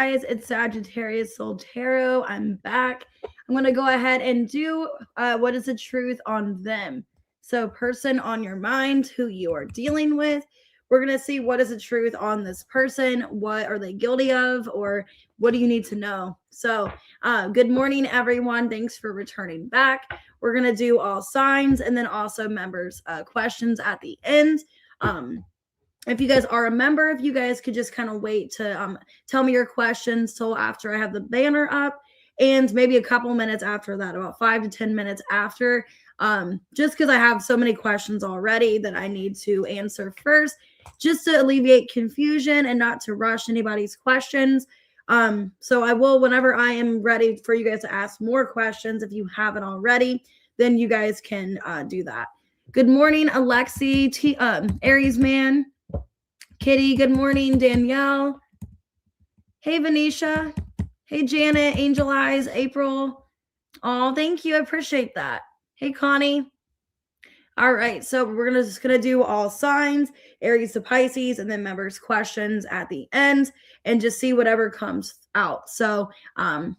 guys, it's Sagittarius Soul Tarot. I'm back. I'm going to go ahead and do what is the truth on them. So person on your mind, who you are dealing with. We're going to see what is the truth on this person. What are they guilty of, or what do you need to know? So good morning, everyone. Thanks for returning back. We're going to do all signs and then also members questions at the end. If you guys are a member, if you guys could just kind of wait to tell me your questions till after I have the banner up, and maybe a couple minutes after that, about 5 to 10 minutes after, just because I have so many questions already that I need to answer first, just to alleviate confusion and not to rush anybody's questions. So I will, whenever I am ready for you guys to ask more questions, if you haven't already, then you guys can do that. Good morning, Alexi, Aries man. Kitty, good morning. Danielle. Hey, Venetia. Hey, Janet, Angel Eyes, April. Oh, thank you. I appreciate that. Hey, Connie. All right, so we're just going to do all signs, Aries to Pisces, and then members' questions at the end, and just see whatever comes out. So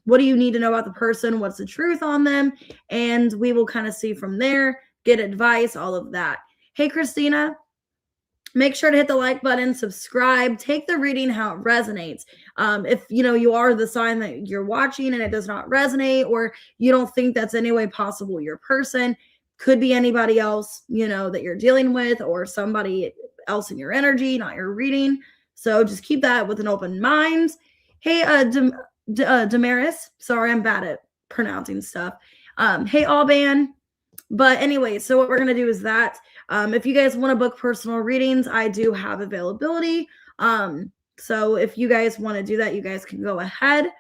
what do you need to know about the person? What's the truth on them? And we will kind of see from there, get advice, all of that. Hey, Christina. Make sure to hit the like button, subscribe, take the reading how it resonates. If you are the sign that you're watching and it does not resonate, or you don't think that's any way possible your person, could be anybody else, that you're dealing with, or somebody else in your energy, not your reading. So just keep that with an open mind. Hey, Damaris. Sorry, I'm bad at pronouncing stuff. Hey, Alban. But anyway, so what we're going to do is that if you guys want to book personal readings, I do have availability. So if you guys want to do that, you guys can go ahead.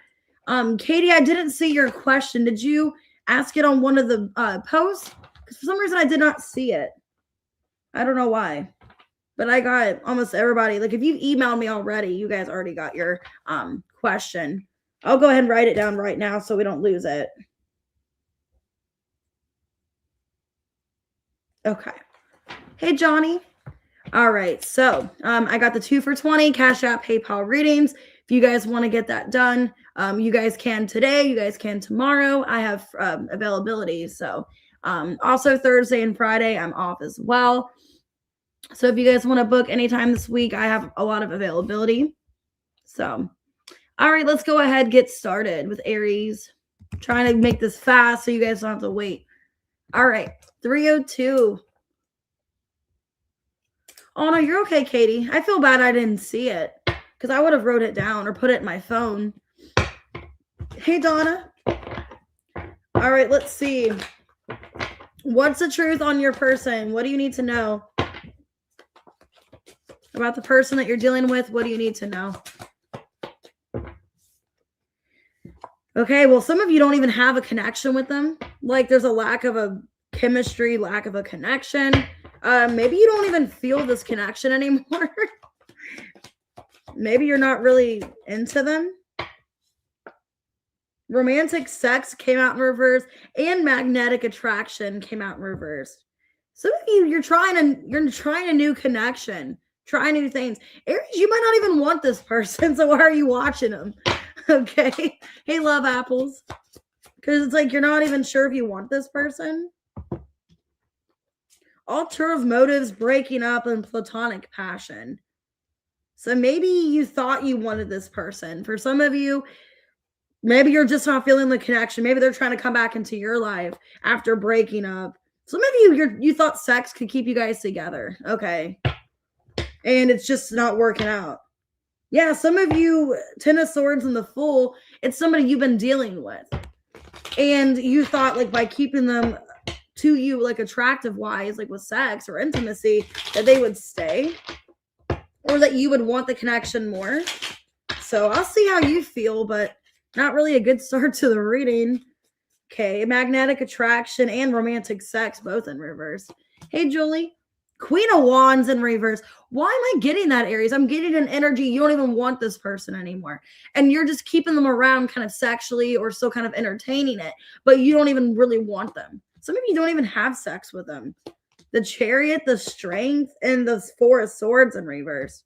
Katie, I didn't see your question. Did you ask it on one of the posts? Because for some reason I did not see it. I don't know why. But I got almost everybody. Like if you've emailed me already, you guys already got your question. I'll go ahead and write it down right now so we don't lose it. Okay. Hey, Johnny. All right. So I got the 2 for $20 Cash App PayPal readings. If you guys want to get that done, you guys can today. You guys can tomorrow. I have availability. So also Thursday and Friday, I'm off as well. So if you guys want to book anytime this week, I have a lot of availability. So, all right, let's go ahead, get started with Aries. I'm trying to make this fast so you guys don't have to wait. All right. 302. Oh, no, you're okay, Katie. I feel bad I didn't see it because I would have wrote it down or put it in my phone. Hey, Donna. All right, let's see. What's the truth on your person? What do you need to know about the person that you're dealing with? What do you need to know? Okay, well, some of you don't even have a connection with them. Like there's a lack of a chemistry, lack of a connection. Maybe you don't even feel this connection anymore. Maybe you're not really into them. Romantic sex came out in reverse, and magnetic attraction came out in reverse. Some of you, you're trying a new connection, try new things. Aries, you might not even want this person, so why are you watching them? Okay. Hey, love apples. Because it's like you're not even sure if you want this person. Alternative motives, breaking up, and platonic passion. So maybe you thought you wanted this person. For some of you, maybe you're just not feeling the connection. Maybe they're trying to come back into your life after breaking up. Some of you, you thought sex could keep you guys together. Okay. And it's just not working out. Yeah, some of you, 10 of Swords and the Fool, it's somebody you've been dealing with. And you thought, like, by keeping them to you, like, attractive-wise, like, with sex or intimacy, that they would stay. Or that you would want the connection more. So I'll see how you feel, but not really a good start to the reading. Okay, magnetic attraction and romantic sex, both in reverse. Hey, Julie. Queen of Wands in reverse. Why am I getting that, Aries? I'm getting an energy. You don't even want this person anymore. And you're just keeping them around kind of sexually or still kind of entertaining it. But you don't even really want them. Some of you don't even have sex with them. The Chariot, the Strength, and the 4 of Swords in reverse.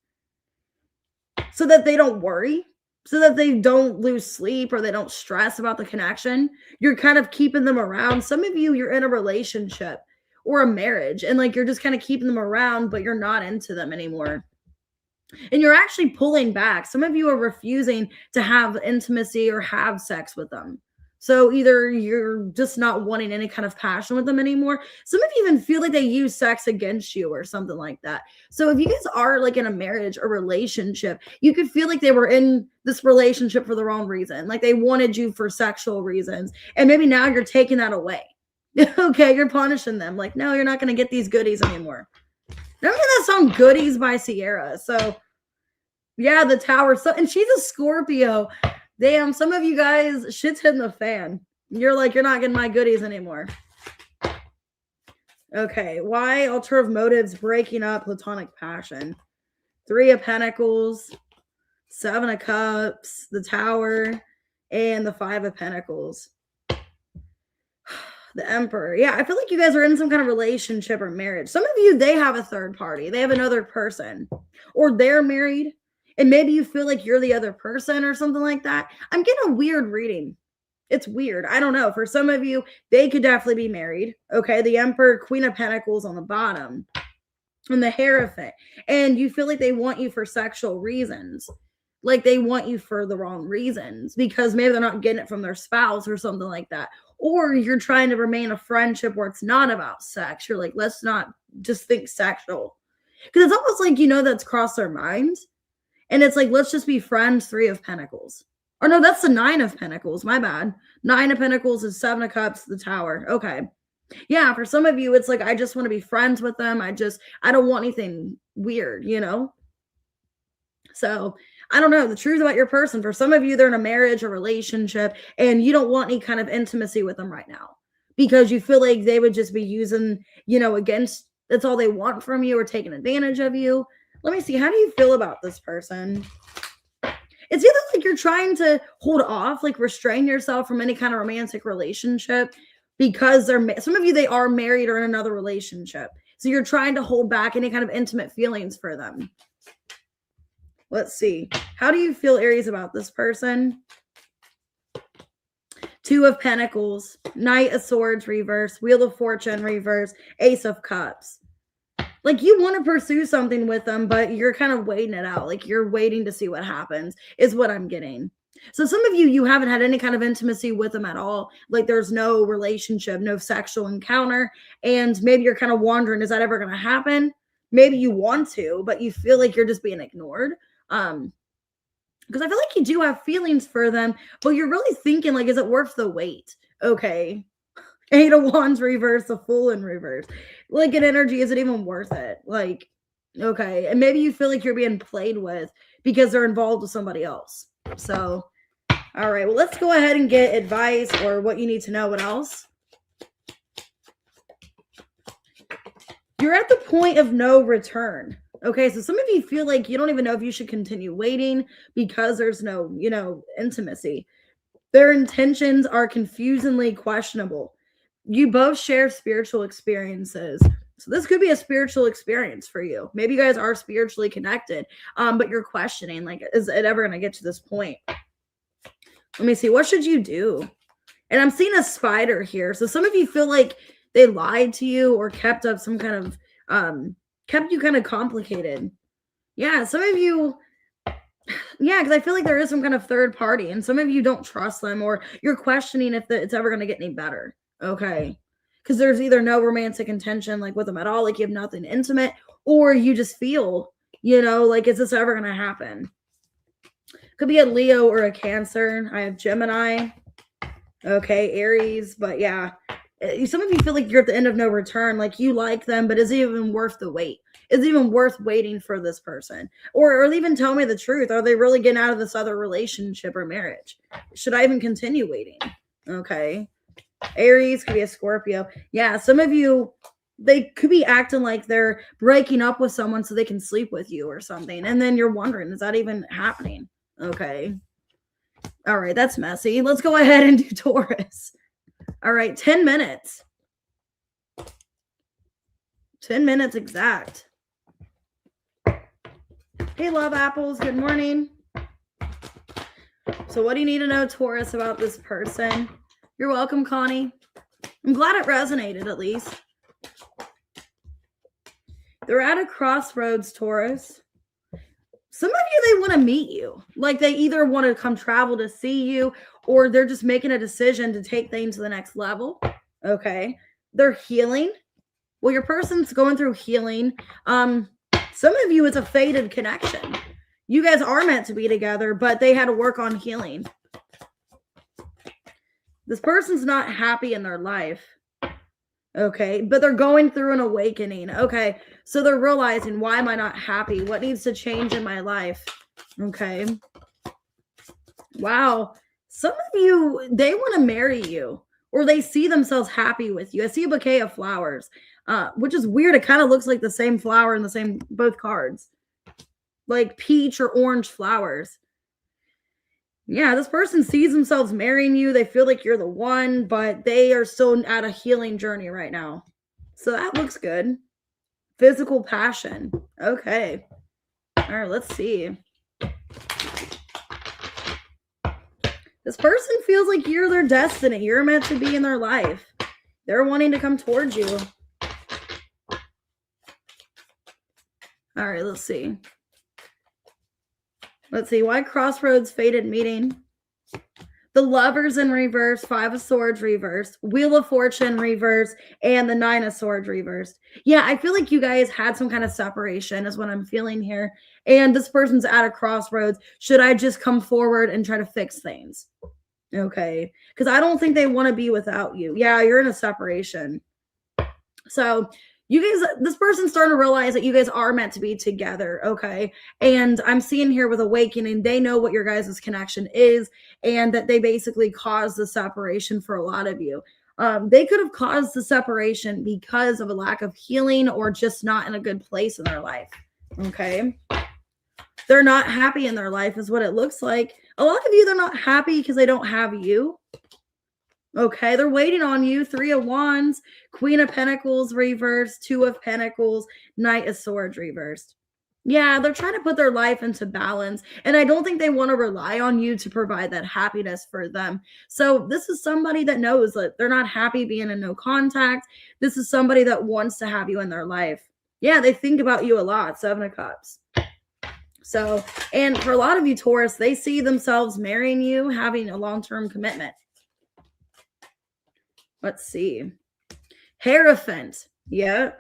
So that they don't worry. so that they don't lose sleep or they don't stress about the connection. You're kind of keeping them around. Some of you, you're in a relationship or a marriage and like you're just kind of keeping them around, but you're not into them anymore. And you're actually pulling back. Some of you are refusing to have intimacy or have sex with them. So either you're just not wanting any kind of passion with them anymore. Some of you even feel like they use sex against you or something like that. So if you guys are like in a marriage or relationship, you could feel like they were in this relationship for the wrong reason. Like they wanted you for sexual reasons. And maybe now you're taking that away. Okay, you're punishing them. Like, no, you're not going to get these goodies anymore. Remember that song Goodies by Sierra? So yeah, the Tower. So, and she's a Scorpio. Damn, some of you guys, shit's hitting the fan. You're like, you're not getting my goodies anymore. Okay, why alternative motives, breaking up, platonic passion? 3 of Pentacles, 7 of Cups, the Tower, and the 5 of Pentacles. The Emperor. Yeah, I feel like you guys are in some kind of relationship or marriage. Some of you, they have a third party. They have another person. Or they're married. And maybe you feel like you're the other person or something like that. I'm getting a weird reading. It's weird. I don't know. For some of you, they could definitely be married. Okay. The Emperor, Queen of Pentacles on the bottom. And the Hierophant. And you feel like they want you for sexual reasons. Like they want you for the wrong reasons. Because maybe they're not getting it from their spouse or something like that. Or you're trying to remain a friendship where it's not about sex. You're like, let's not just think sexual. Because it's almost like, that's crossed their minds. And it's like, let's just be friends, 3 of Pentacles. Or no, that's the 9 of Pentacles. My bad. 9 of Pentacles is 7 of Cups, the Tower. Okay. Yeah, for some of you, it's like, I just want to be friends with them. I don't want anything weird, So I don't know the truth about your person. For some of you, they're in a marriage or relationship and you don't want any kind of intimacy with them right now because you feel like they would just be using, against, that's all they want from you or taking advantage of you. Let me see. How do you feel about this person? It's either like you're trying to hold off, like restrain yourself from any kind of romantic relationship because some of you, they are married or in another relationship. So you're trying to hold back any kind of intimate feelings for them. Let's see. How do you feel, Aries, about this person? 2 of Pentacles, Knight of Swords reverse, Wheel of Fortune reverse, Ace of Cups. Like you want to pursue something with them, but you're kind of waiting it out. Like you're waiting to see what happens is what I'm getting. So some of you haven't had any kind of intimacy with them at all. Like there's no relationship, no sexual encounter. And maybe you're kind of wondering, is that ever going to happen? Maybe you want to, but you feel like you're just being ignored. Because I feel like you do have feelings for them, but you're really thinking like, is it worth the wait? Okay. 8 of Wands reverse, the Fool in reverse. Like an energy, is it even worth it? Like, okay. And maybe you feel like you're being played with because they're involved with somebody else. So, all right. Well, let's go ahead and get advice or what you need to know. What else? You're at the point of no return. Okay. So some of you feel like you don't even know if you should continue waiting because there's no, intimacy. Their intentions are confusingly questionable. You both share spiritual experiences. So this could be a spiritual experience for you. Maybe you guys are spiritually connected, but you're questioning, like, is it ever going to get to this point? Let me see. What should you do? And I'm seeing a spider here. So some of you feel like they lied to you or kept up some kind of, kept you kind of complicated. Yeah, some of you, yeah, because I feel like there is some kind of third party and some of you don't trust them or you're questioning if it's ever going to get any better. Okay. Because there's either no romantic intention like with them at all, like you have nothing intimate, or you just feel, like, is this ever going to happen? Could be a Leo or a Cancer. I have Gemini. Okay, Aries. But yeah, some of you feel like you're at the end of no return. Like you like them, but is it even worth the wait? Is it even worth waiting for this person? Or even tell me the truth. Are they really getting out of this other relationship or marriage? Should I even continue waiting? Okay. Aries could be a Scorpio. Yeah, some of you, they could be acting like they're breaking up with someone so they can sleep with you or something. And then you're wondering, is that even happening? Okay. All right, that's messy. Let's go ahead and do Taurus. All right, 10 minutes. 10 minutes exact. Hey, love apples. Good morning. So what do you need to know, Taurus, about this person? You're welcome, Connie. I'm glad it resonated at least. They're at a crossroads, Taurus. Some of you, they want to meet you. Like they either want to come travel to see you, or they're just making a decision to take things to the next level. Okay. They're healing. Well, your person's going through healing. Some of you, it's a fated connection. You guys are meant to be together, but they had to work on healing. This person's not happy in their life. Okay, but they're going through an awakening. Okay, so they're realizing, why am I not happy? What needs to change in my life? Okay. Wow. Some of you, they want to marry you, or they see themselves happy with you. I see a bouquet of flowers, which is weird. It kind of looks like the same flower in the same, both cards, like peach or orange flowers. Yeah, this person sees themselves marrying you. They feel like you're the one, but they are still at a healing journey right now. So that looks good. Physical passion. Okay. All right, let's see. This person feels like you're their destiny. You're meant to be in their life. They're wanting to come towards you. All right, let's see. Let's see. Why crossroads fated meeting? The Lovers in reverse, Five of Swords reversed, Wheel of Fortune reversed, and the Nine of Swords reversed. Yeah, I feel like you guys had some kind of separation is what I'm feeling here. And this person's at a crossroads. Should I just come forward and try to fix things? Okay. Because I don't think they want to be without you. Yeah, you're in a separation. So you guys, this person's starting to realize that you guys are meant to be together, okay? And I'm seeing here with awakening, they know what your guys' connection is, and that they basically caused the separation for a lot of you. They could have caused the separation because of a lack of healing or just not in a good place in their life, okay? They're not happy in their life is what it looks like. A lot of you, they're not happy because they don't have you. Okay, they're waiting on you. Three of Wands, Queen of Pentacles reversed, Two of Pentacles, Knight of Swords reversed. Yeah, they're trying to put their life into balance, and I don't think they want to rely on you to provide that happiness for them. So this is somebody that knows that they're not happy being in no contact. This is somebody that wants to have you in their life. Yeah, they think about you a lot. Seven of Cups. So, and for a lot of you, Taurus, they see themselves marrying you, having a long-term commitment. Let's see. Hierophant. Yeah.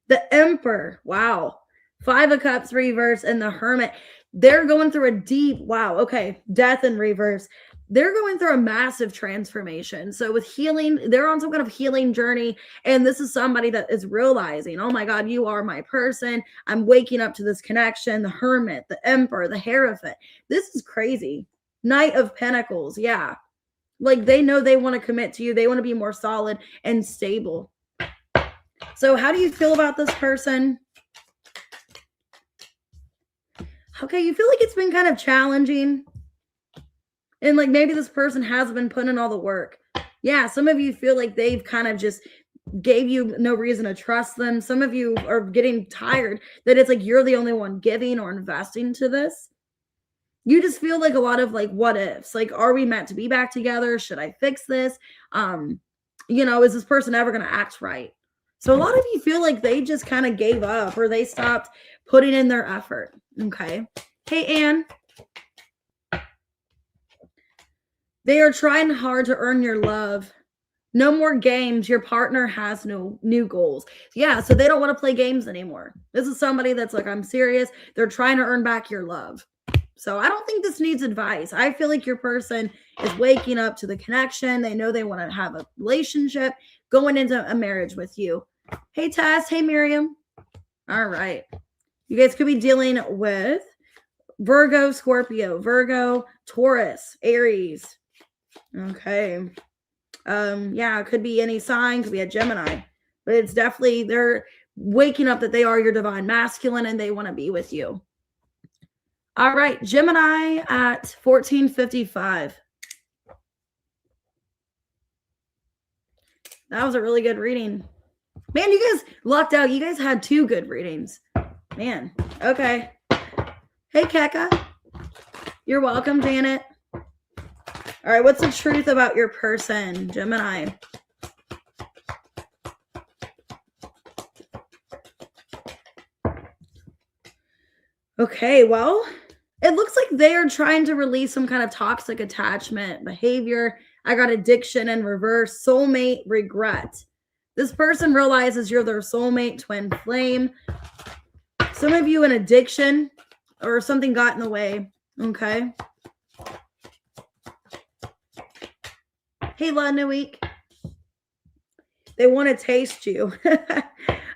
The Emperor. Wow. Five of Cups reverse and the Hermit. They're going through a deep, wow. Okay. Death in reverse. They're going through a massive transformation. So with healing, they're on some kind of healing journey. And this is somebody that is realizing, oh my God, you are my person. I'm waking up to this connection. The Hermit, the Emperor, the Hierophant. This is crazy. Knight of Pentacles. Yeah. Like they know they want to commit to you. They want to be more solid and stable. So how do you feel about this person? Okay, you feel like it's been kind of challenging. And like maybe this person hasn't been putting in all the work. Yeah, some of you feel like they've kind of just gave you no reason to trust them. Some of you are getting tired that it's like you're the only one giving or investing to this. You just feel like a lot of like what ifs, like, are we meant to be back together? Should I fix this? You know, is this person ever going to act right? So a lot of you feel like they just kind of gave up or they stopped putting in their effort. Okay. Hey, Anne. They are trying hard to earn your love. No more games. Your partner has no new goals. Yeah. So they don't want to play games anymore. This is somebody that's like, I'm serious. They're trying to earn back your love. So I don't think this needs advice. I feel like your person is waking up to the connection. They know they want to have a relationship going into a marriage with you. Hey, Tess. Hey, Miriam. All right. You guys could be dealing with Virgo, Scorpio, Virgo, Taurus, Aries. Okay. Yeah, it could be any sign, could be a Gemini, but it's definitely, they're waking up that they are your divine masculine and they want to be with you. All right, Gemini at 1455. That was a really good reading. Man, you guys lucked out. You guys had two good readings. Man, okay. Hey, Keka. You're welcome, Janet. All right, what's the truth about your person, Gemini? Okay, well, it looks like they are trying to release some kind of toxic attachment behavior. I got addiction in reverse, soulmate, regret. This person realizes you're their soulmate, twin flame. Some of you in addiction or something got in the way, okay? Hey, Lanuik. They want to taste you.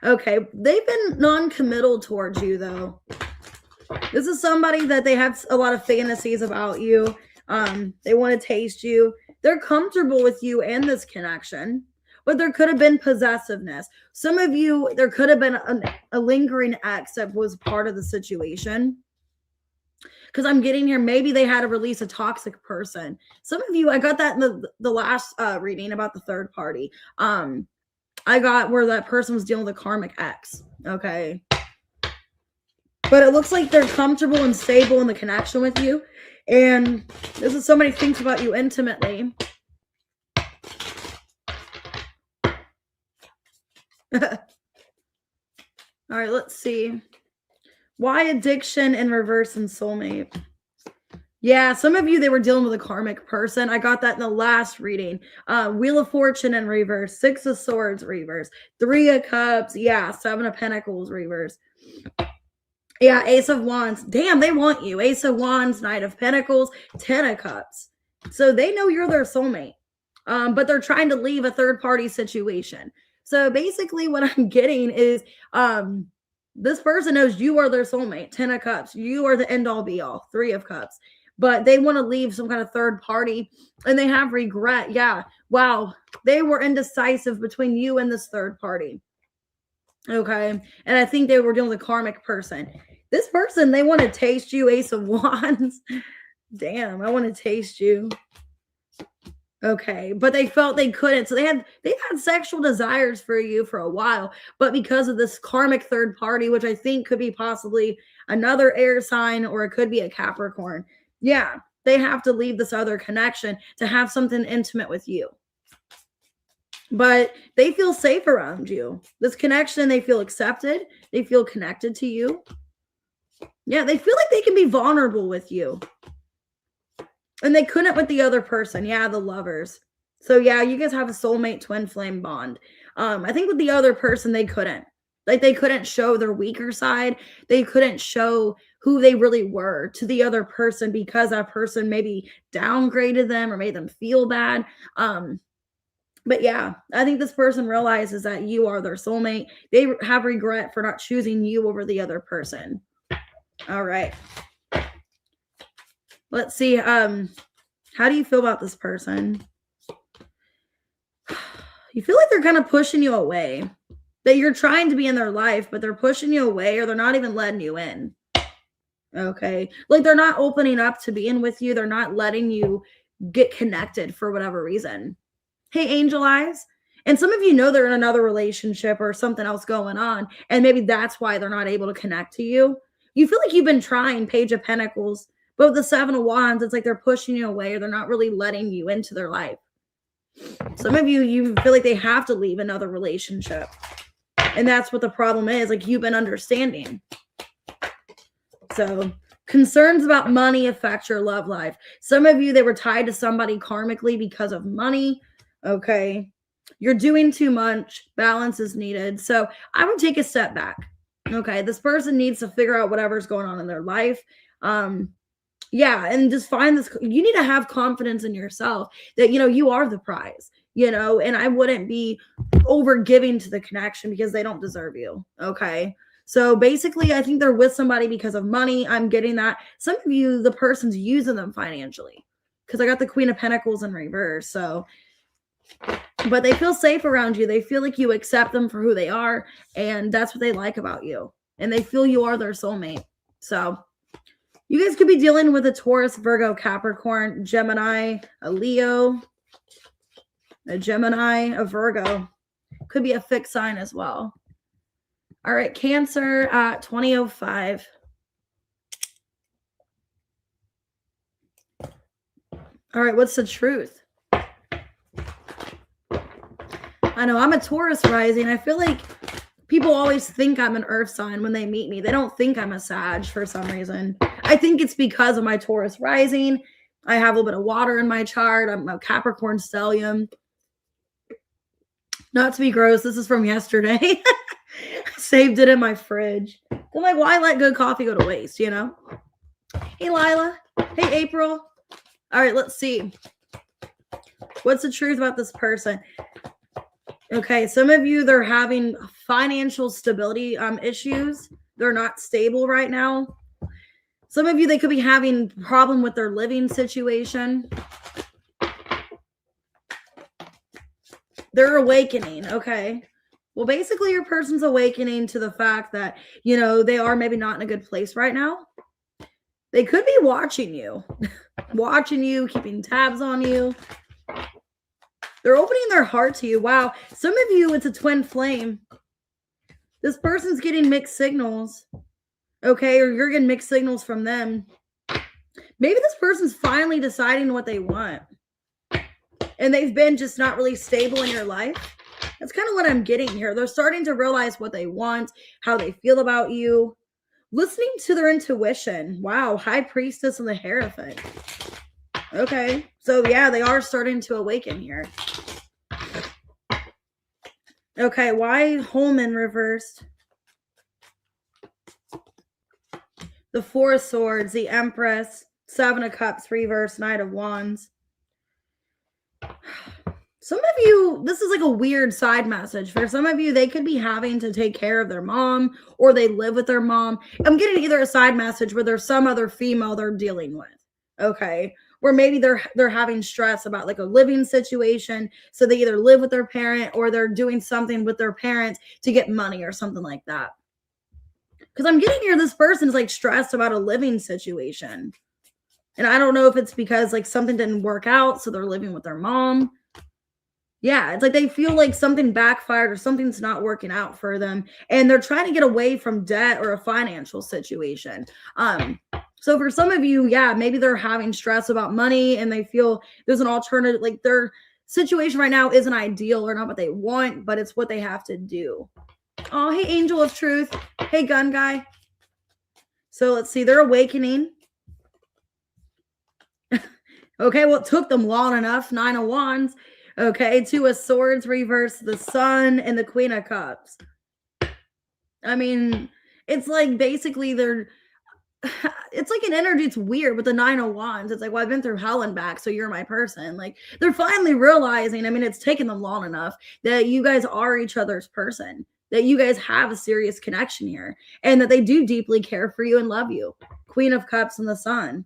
Okay, they've been non-committal towards you, though. This is somebody that they have a lot of fantasies about you. They want to taste you. They're comfortable with you and this connection, but there could have been possessiveness. Some of you, there could have been a lingering ex that was part of the situation. Because I'm getting here, maybe they had to release a toxic person. Some of you, I got that in the last reading about the third party. I got where that person was dealing with a karmic ex. Okay. But it looks like they're comfortable and stable in the connection with you. And this is somebody thinks about you intimately. All right, let's see. Why addiction in reverse and soulmate? Yeah, some of you, they were dealing with a karmic person. I got that in the last reading. Wheel of Fortune in reverse, Six of Swords reverse, Three of Cups, yeah, Seven of Pentacles reverse. Yeah, Ace of Wands. Damn, they want you. Ace of Wands, Knight of Pentacles, Ten of Cups. So they know you're their soulmate, but they're trying to leave a third-party situation. So basically what I'm getting is this person knows you are their soulmate, Ten of Cups. You are the end-all, be-all, Three of Cups. But they want to leave some kind of third party, and they have regret. Yeah, wow. They were indecisive between you and this third party. Okay. And I think they were dealing with a karmic person. This person, they want to taste you, Ace of Wands. Damn, I want to taste you. Okay. But they felt they couldn't. So they've had sexual desires for you for a while. But because of this karmic third party, which I think could be possibly another air sign, or it could be a Capricorn. Yeah, they have to leave this other connection to have something intimate with you. But they feel safe around you. This connection, they feel accepted. They feel connected to you. Yeah, they feel like they can be vulnerable with you. And they couldn't with the other person. Yeah, the Lovers. So yeah, you guys have a soulmate twin flame bond. I think with the other person, they couldn't. Like, they couldn't show their weaker side. They couldn't show who they really were to the other person because that person maybe downgraded them or made them feel bad. But yeah, I think this person realizes that you are their soulmate. They have regret for not choosing you over the other person. All right. Let's see. How do you feel about this person? You feel like they're kind of pushing you away. That you're trying to be in their life, but they're pushing you away, or they're not even letting you in. Okay. Like, they're not opening up to being with you. They're not letting you get connected for whatever reason. Hey, Angel Eyes. And some of you know they're in another relationship or something else going on, and maybe that's why they're not able to connect to you. You feel like you've been trying, Page of Pentacles, but with the Seven of Wands, it's like they're pushing you away, or they're not really letting you into their life. Some of you feel like they have to leave another relationship. And that's what the problem is. Like, you've been understanding. So concerns about money affect your love life. Some of you, they were tied to somebody karmically because of money. Okay. You're doing too much. Balance is needed. So I would take a step back. Okay. This person needs to figure out whatever's going on in their life. Yeah. And just find this. You need to have confidence in yourself that, you are the prize, and I wouldn't be over giving to the connection because they don't deserve you. Okay. So basically, I think they're with somebody because of money. I'm getting that. Some of you, the person's using them financially, because I got the Queen of Pentacles in reverse. So, but they feel safe around you. They feel like you accept them for who they are. And that's what they like about you. And they feel you are their soulmate. So you guys could be dealing with a Taurus, Virgo, Capricorn, Gemini, a Leo, a Gemini, a Virgo. Could be a fixed sign as well. All right, Cancer at 2005. All right, what's the truth? I know I'm a Taurus rising. I feel like people always think I'm an earth sign when they meet me. They don't think I'm a Sag for some reason. I think it's because of my Taurus rising. I have a little bit of water in my chart. I'm a Capricorn stellium. Not to be gross, this is from yesterday. I saved it in my fridge. I'm like, why let good coffee go to waste, you know? Hey, Lila. Hey, April. All right, let's see. What's the truth about this person? Okay, some of you, they're having financial stability issues. They're not stable right now. Some of you, they could be having a problem with their living situation. They're awakening, okay? Well, basically, your person's awakening to the fact that, you know, they are maybe not in a good place right now. They could be watching you, keeping tabs on you. They're opening their heart to you. Wow. Some of you, it's a twin flame. This person's getting mixed signals, okay? Or you're getting mixed signals from them. Maybe this person's finally deciding what they want. And they've been just not really stable in your life. That's kind of what I'm getting here. They're starting to realize what they want, how they feel about you. Listening to their intuition. Wow. High Priestess and the Hierophant. Okay. So yeah, they are starting to awaken here. Okay. Why Holman reversed? The Four of Swords, the Empress, Seven of Cups, reverse, Knight of Wands. Some of you, this is like a weird side message. For some of you, they could be having to take care of their mom, or they live with their mom. I'm getting either a side message where there's some other female they're dealing with. Okay. Where maybe they're having stress about like a living situation. So they either live with their parent or they're doing something with their parents to get money or something like that. Because I'm getting here, this person is like stressed about a living situation. And I don't know if it's because like something didn't work out, so they're living with their mom. Yeah, it's like they feel like something backfired or something's not working out for them. And they're trying to get away from debt or a financial situation. So for some of you, yeah, maybe they're having stress about money and they feel there's an alternative, like their situation right now isn't ideal or not what they want, but it's what they have to do. Oh, hey, Angel of Truth. Hey, Gun Guy. So let's see, they're awakening. Okay, well, it took them long enough. Nine of Wands. Okay, Two of Swords, reverse, the Sun, and the Queen of Cups. I mean, it's like basically it's like an energy. It's weird with the Nine of Wands. It's like, well, I've been through hell and back, so you're my person. Like, they're finally realizing, I mean, it's taken them long enough that you guys are each other's person, that you guys have a serious connection here, and that they do deeply care for you and love you. Queen of Cups and the Sun.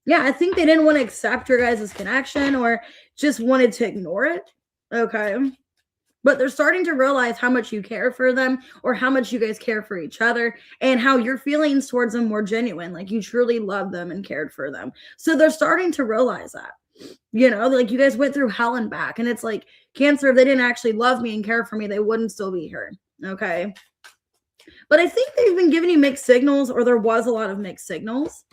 Yeah, I think they didn't want to accept your guys' connection or just wanted to ignore it. Okay. But they're starting to realize how much you care for them or how much you guys care for each other and how your feelings towards them were genuine. Like you truly loved them and cared for them. So they're starting to realize that, you know, like you guys went through hell and back. And it's like Cancer, if they didn't actually love me and care for me, they wouldn't still be here. Okay. But I think they've been giving you mixed signals, or there was a lot of mixed signals.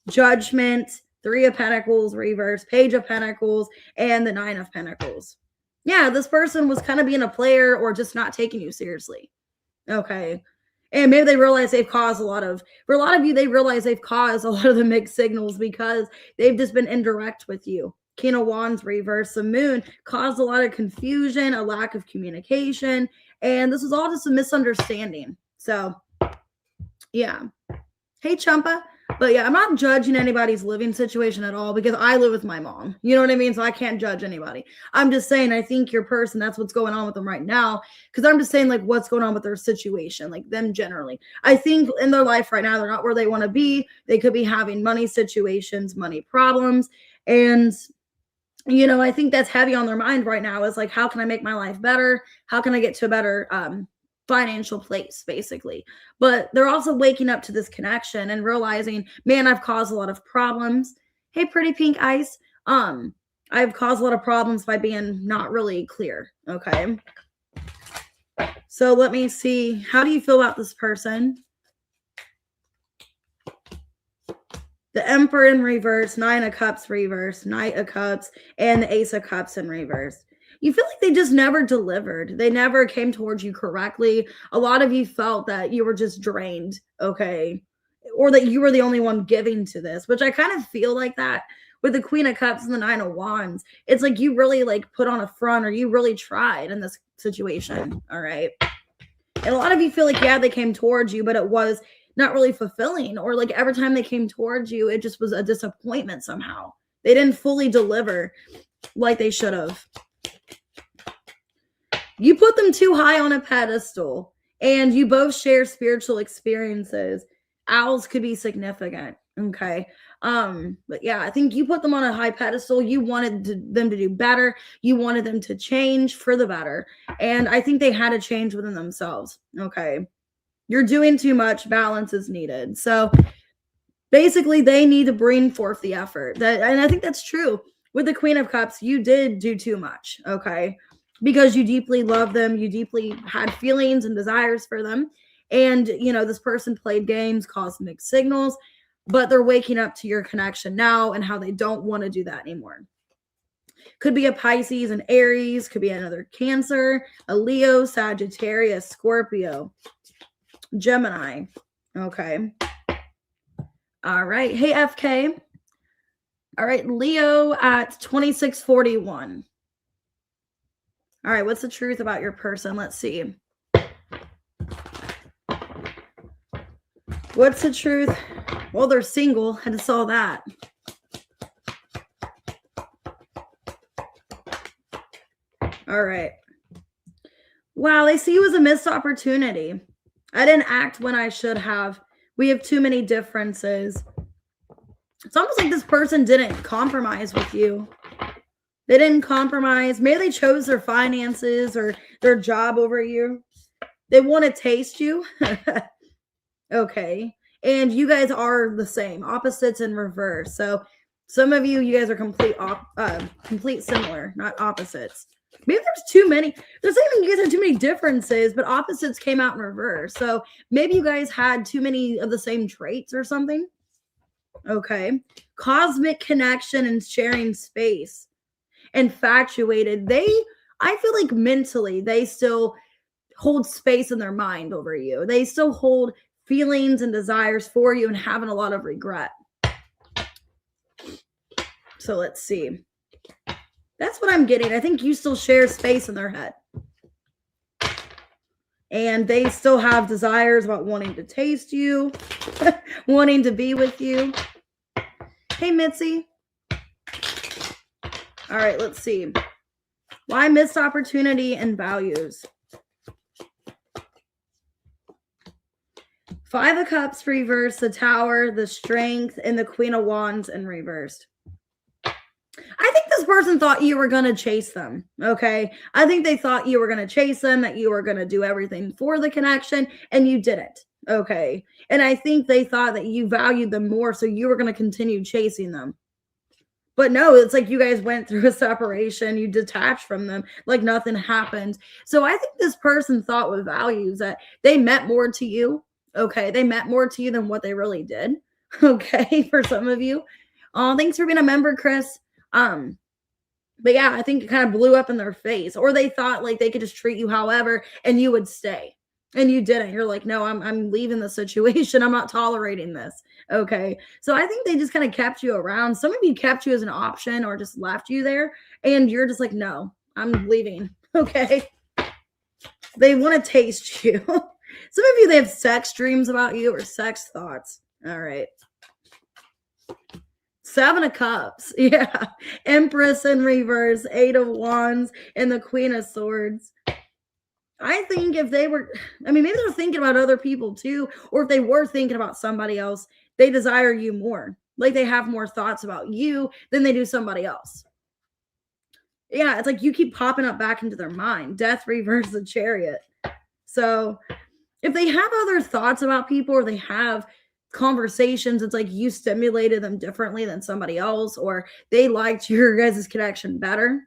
Judgment, Three of Pentacles, reverse, Page of Pentacles, and the Nine of Pentacles. Yeah, this person was kind of being a player or just not taking you seriously. Okay. And maybe they realize they've caused for a lot of you, they realize they've caused a lot of the mixed signals because they've just been indirect with you. King of Wands, reverse, the Moon caused a lot of confusion, a lack of communication, and this is all just a misunderstanding. So, yeah. Hey, Chumpa. But yeah, I'm not judging anybody's living situation at all because I live with my mom. You know what I mean? So I can't judge anybody. I'm just saying, I think your person, that's what's going on with them right now. Because I'm just saying, like, what's going on with their situation, like them generally. I think in their life right now, they're not where they want to be. They could be having money situations, money problems. And, you know, I think that's heavy on their mind right now is like, how can I make my life better? How can I get to a better financial place, basically? But they're also waking up to this connection and realizing, man, I've caused a lot of problems. Hey, pretty pink ice. I've caused a lot of problems by being not really clear. Okay. So let me see. How do you feel about this person? the Emperor in reverse, Nine of Cups reverse, Knight of Cups, and the Ace of Cups in reverse. You feel like they just never delivered. They never came towards you correctly. A lot of you felt that you were just drained, okay? Or that you were the only one giving to this, which I kind of feel like that with the Queen of Cups and the Nine of Wands. It's like you really like put on a front, or you really tried in this situation, all right? And a lot of you feel like, yeah, they came towards you, but it was not really fulfilling, or like every time they came towards you, it just was a disappointment somehow. They didn't fully deliver like they should have. You put them too high on a pedestal, and you both share spiritual experiences. Owls could be significant, okay? But yeah, I think you put them on a high pedestal. You wanted them to do better. You wanted them to change for the better. And I think they had to change within themselves, okay? You're doing too much. Balance is needed. So basically, they need to bring forth the effort. And I think that's true. With the Queen of Cups, you did do too much, okay? Because you deeply love them. You deeply had feelings and desires for them. And, you know, this person played games, cosmic signals, but they're waking up to your connection now and how they don't want to do that anymore. Could be a Pisces, an Aries, could be another Cancer, a Leo, Sagittarius, Scorpio, Gemini. Okay. All right. Hey, FK. All right. Leo at 2641. All right. What's the truth about your person? Let's see. What's the truth? Well, they're single. I just saw that. All right. Wow, they see you as a missed opportunity. I didn't act when I should have. We have too many differences. It's almost like this person didn't compromise with you. They didn't compromise. Maybe they chose their finances or their job over you. They want to taste you. Okay. And you guys are the same, opposites in reverse. So some of you guys are complete similar, not opposites. Maybe there's too many. They're saying you guys have too many differences, but opposites came out in reverse. So maybe you guys had too many of the same traits or something. Okay. Cosmic connection and sharing space. Infatuated. I feel like mentally, they still hold space in their mind over you. They still hold feelings and desires for you and having a lot of regret. So let's see. That's what I'm getting. I think you still share space in their head. And they still have desires about wanting to taste you, wanting to be with you. Hey, Mitzi. All right, let's see. Why missed opportunity and values? Five of Cups reversed, the Tower, the Strength, and the Queen of Wands in reversed. I think this person thought you were going to chase them, okay? I think they thought you were going to chase them, that you were going to do everything for the connection, and you didn't, okay? And I think they thought that you valued them more, so you were going to continue chasing them. But no, it's like you guys went through a separation, you detached from them, like nothing happened. So I think this person thought with values that they meant more to you, okay? They meant more to you than what they really did, okay, for some of you. Oh, thanks for being a member, Chris. But yeah, I think it kind of blew up in their face, or they thought like they could just treat you however and you would stay, and you didn't. You're like, no, I'm leaving the situation. I'm not tolerating this. Okay. So I think they just kind of kept you around. Some of you kept you as an option or just left you there, and you're just like, no, I'm leaving. Okay. They want to taste you. Some of you, they have sex dreams about you or sex thoughts. All right. Seven of Cups. Yeah. Empress in reverse, Eight of Wands, and the Queen of Swords. I think if they were, maybe they're thinking about other people too, or if they were thinking about somebody else, they desire you more. Like they have more thoughts about you than they do somebody else. Yeah, it's like you keep popping up back into their mind. Death reverse, the Chariot. So if they have other thoughts about people, or they have conversations, it's like you stimulated them differently than somebody else, or they liked your guys' connection better.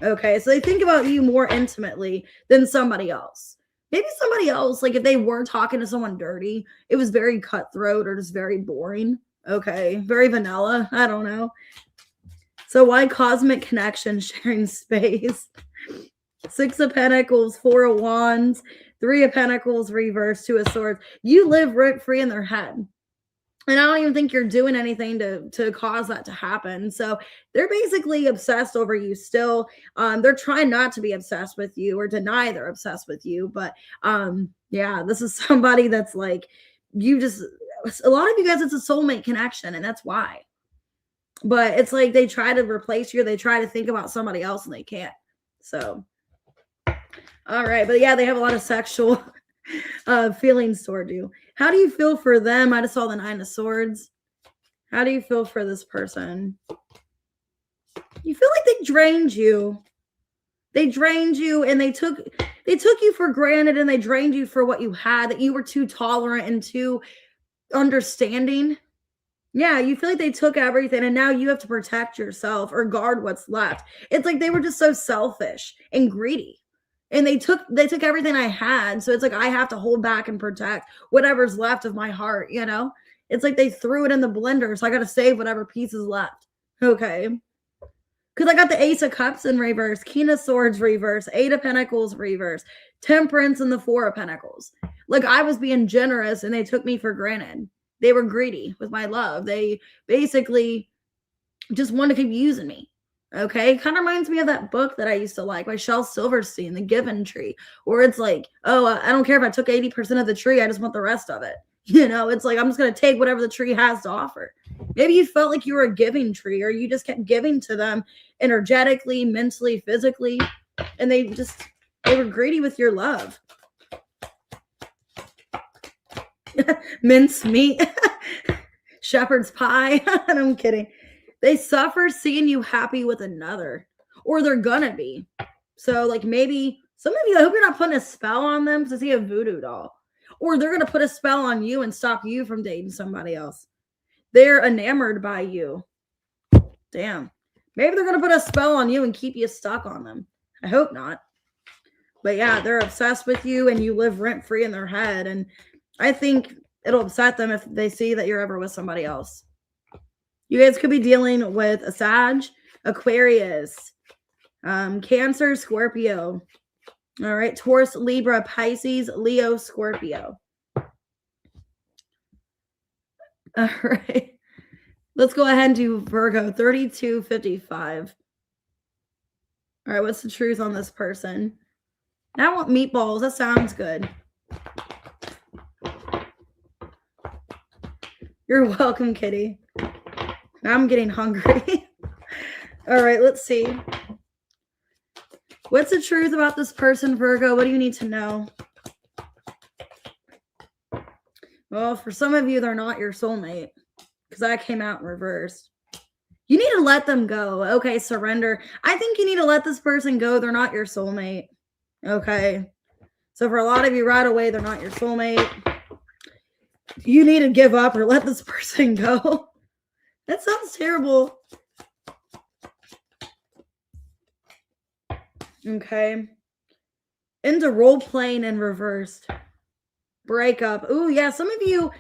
Okay, so they think about you more intimately than somebody else. Maybe somebody else, like if they were talking to someone dirty, it was very cutthroat or just very boring. Okay, very vanilla. I don't know. So why cosmic connection, sharing space? 6 of Pentacles, 4 of Wands, 3 of Pentacles, reverse, 2 of Swords. You live rent free in their head. And I don't even think you're doing anything to cause that to happen. So they're basically obsessed over you still. They're trying not to be obsessed with you or deny they're obsessed with you. But yeah, this is somebody that's like, you just, a lot of you guys, it's a soulmate connection, and that's why. But it's like they try to replace you. They try to think about somebody else and they can't. So, all right. But yeah, they have a lot of sexual feelings toward you. How do you feel for them? I just saw the 9 of Swords. How do you feel for this person? You feel like they drained you. They drained you, and they took you for granted, and they drained you for what you had, that you were too tolerant and too understanding. Yeah, you feel like they took everything, and now you have to protect yourself or guard what's left. It's like they were just so selfish and greedy. And they took everything I had. So it's like I have to hold back and protect whatever's left of my heart, you know? It's like they threw it in the blender, so I got to save whatever piece is left. Okay. Because I got the Ace of Cups in reverse, King of Swords reverse, 8 of Pentacles reverse, Temperance, and the 4 of Pentacles. Like I was being generous, and they took me for granted. They were greedy with my love. They basically just wanted to keep using me. Okay, kind of reminds me of that book that I used to like by Shel Silverstein, The Given Tree, where it's like, oh, I don't care if I took 80% of the tree, I just want the rest of it. You know, it's like I'm just going to take whatever the tree has to offer. Maybe you felt like you were a giving tree, or you just kept giving to them energetically, mentally, physically, and they were greedy with your love. Mince meat, shepherd's pie. I'm kidding. They suffer seeing you happy with another, or they're gonna be. So like maybe some of you, I hope you're not putting a spell on them to see a voodoo doll, or they're gonna put a spell on you and stop you from dating somebody else. They're enamored by you. Damn. Maybe they're gonna put a spell on you and keep you stuck on them. I hope not. But yeah, they're obsessed with you, and you live rent free in their head. And I think it'll upset them if they see that you're ever with somebody else. You guys could be dealing with a Sag, Aquarius, Cancer, Scorpio. All right, Taurus, Libra, Pisces, Leo, Scorpio. All right. Let's go ahead and do Virgo, 3255. All right, what's the truth on this person? I want meatballs. That sounds good. You're welcome, kitty. Now I'm getting hungry. All right, let's see. What's the truth about this person, Virgo? What do you need to know? Well, for some of you, they're not your soulmate, because that came out in reverse. You need to let them go. Okay, surrender. I think you need to let this person go. They're not your soulmate. Okay. So for a lot of you, right away, they're not your soulmate. You need to give up or let this person go. That sounds terrible. Okay. Into role playing in reversed. Breakup. Ooh, yeah. Some of you,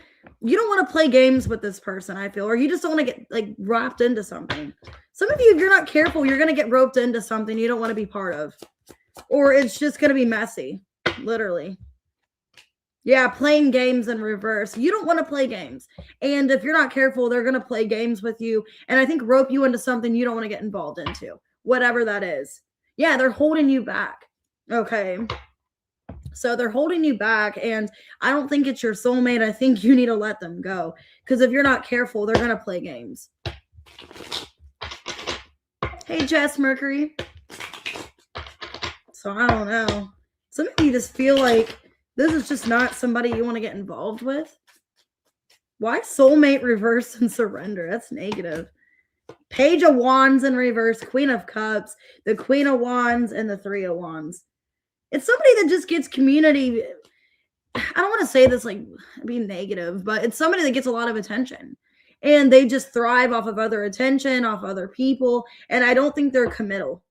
you don't want to play games with this person, I feel, or you just don't want to get like wrapped into something. Some of you, if you're not careful, you're going to get roped into something you don't want to be part of, or it's just going to be messy, literally. Yeah, playing games in reverse. You don't want to play games. And if you're not careful, they're going to play games with you. And I think rope you into something you don't want to get involved into, whatever that is. Yeah, they're holding you back. Okay. So they're holding you back. And I don't think it's your soulmate. I think you need to let them go. Because if you're not careful, they're going to play games. Hey, Jess Mercury. So I don't know. Some of you just feel like this is just not somebody you want to get involved with. Why soulmate reverse and surrender? That's negative. Page of Wands in reverse, Queen of Cups, the Queen of Wands, and the 3 of Wands. It's somebody that just gets community. I don't want to say this like being negative, but it's somebody that gets a lot of attention. And they just thrive off of other attention, off other people. And I don't think they're committal.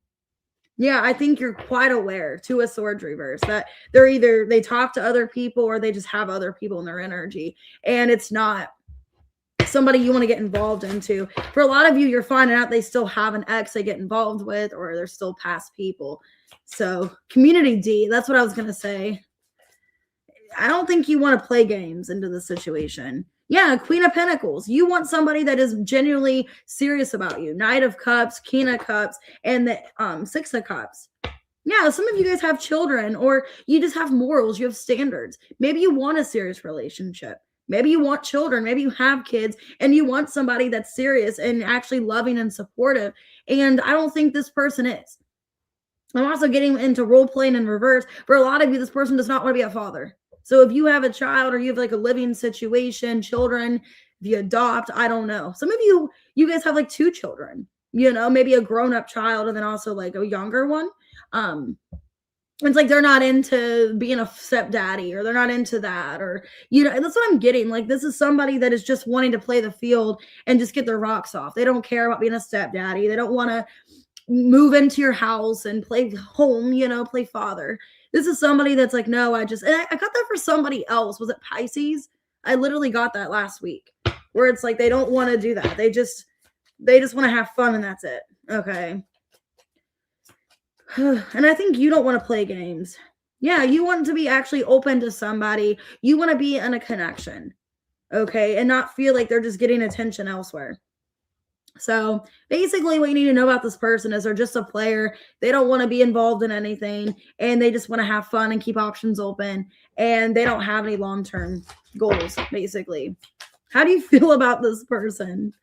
Yeah, I think you're quite aware, 2 of Swords reverse, that they're either they talk to other people or they just have other people in their energy. And it's not somebody you want to get involved into. For a lot of you, you're finding out they still have an ex they get involved with, or they're still past people. So community D, that's what I was going to say. I don't think you want to play games into the situation. Yeah, Queen of Pentacles. You want somebody that is genuinely serious about you. Knight of Cups, King of Cups, and the Six of Cups. Yeah, some of you guys have children, or you just have morals, you have standards. Maybe you want a serious relationship. Maybe you want children. Maybe you have kids, and you want somebody that's serious and actually loving and supportive. And I don't think this person is. I'm also getting into role playing in reverse. For a lot of you, this person does not want to be a father. So if you have a child, or you have like a living situation, children, if you adopt, I don't know. Some of you guys have like 2 children, you know, maybe a grown-up child and then also like a younger one. It's like they're not into being a stepdaddy, or they're not into that, or, you know, that's what I'm getting. Like, this is somebody that is just wanting to play the field and just get their rocks off. They don't care about being a stepdaddy. They don't want to move into your house and play home, you know, play father. This is somebody that's like, no, I got that for somebody else. Was it Pisces? I literally got that last week, where it's like, they don't want to do that. They just want to have fun, and that's it. Okay. And I think you don't want to play games. Yeah, you want to be actually open to somebody. You want to be in a connection. Okay. And not feel like they're just getting attention elsewhere. So basically what you need to know about this person is they're just a player. They don't want to be involved in anything, and they just want to have fun and keep options open, and they don't have any long-term goals, basically. How do you feel about this person?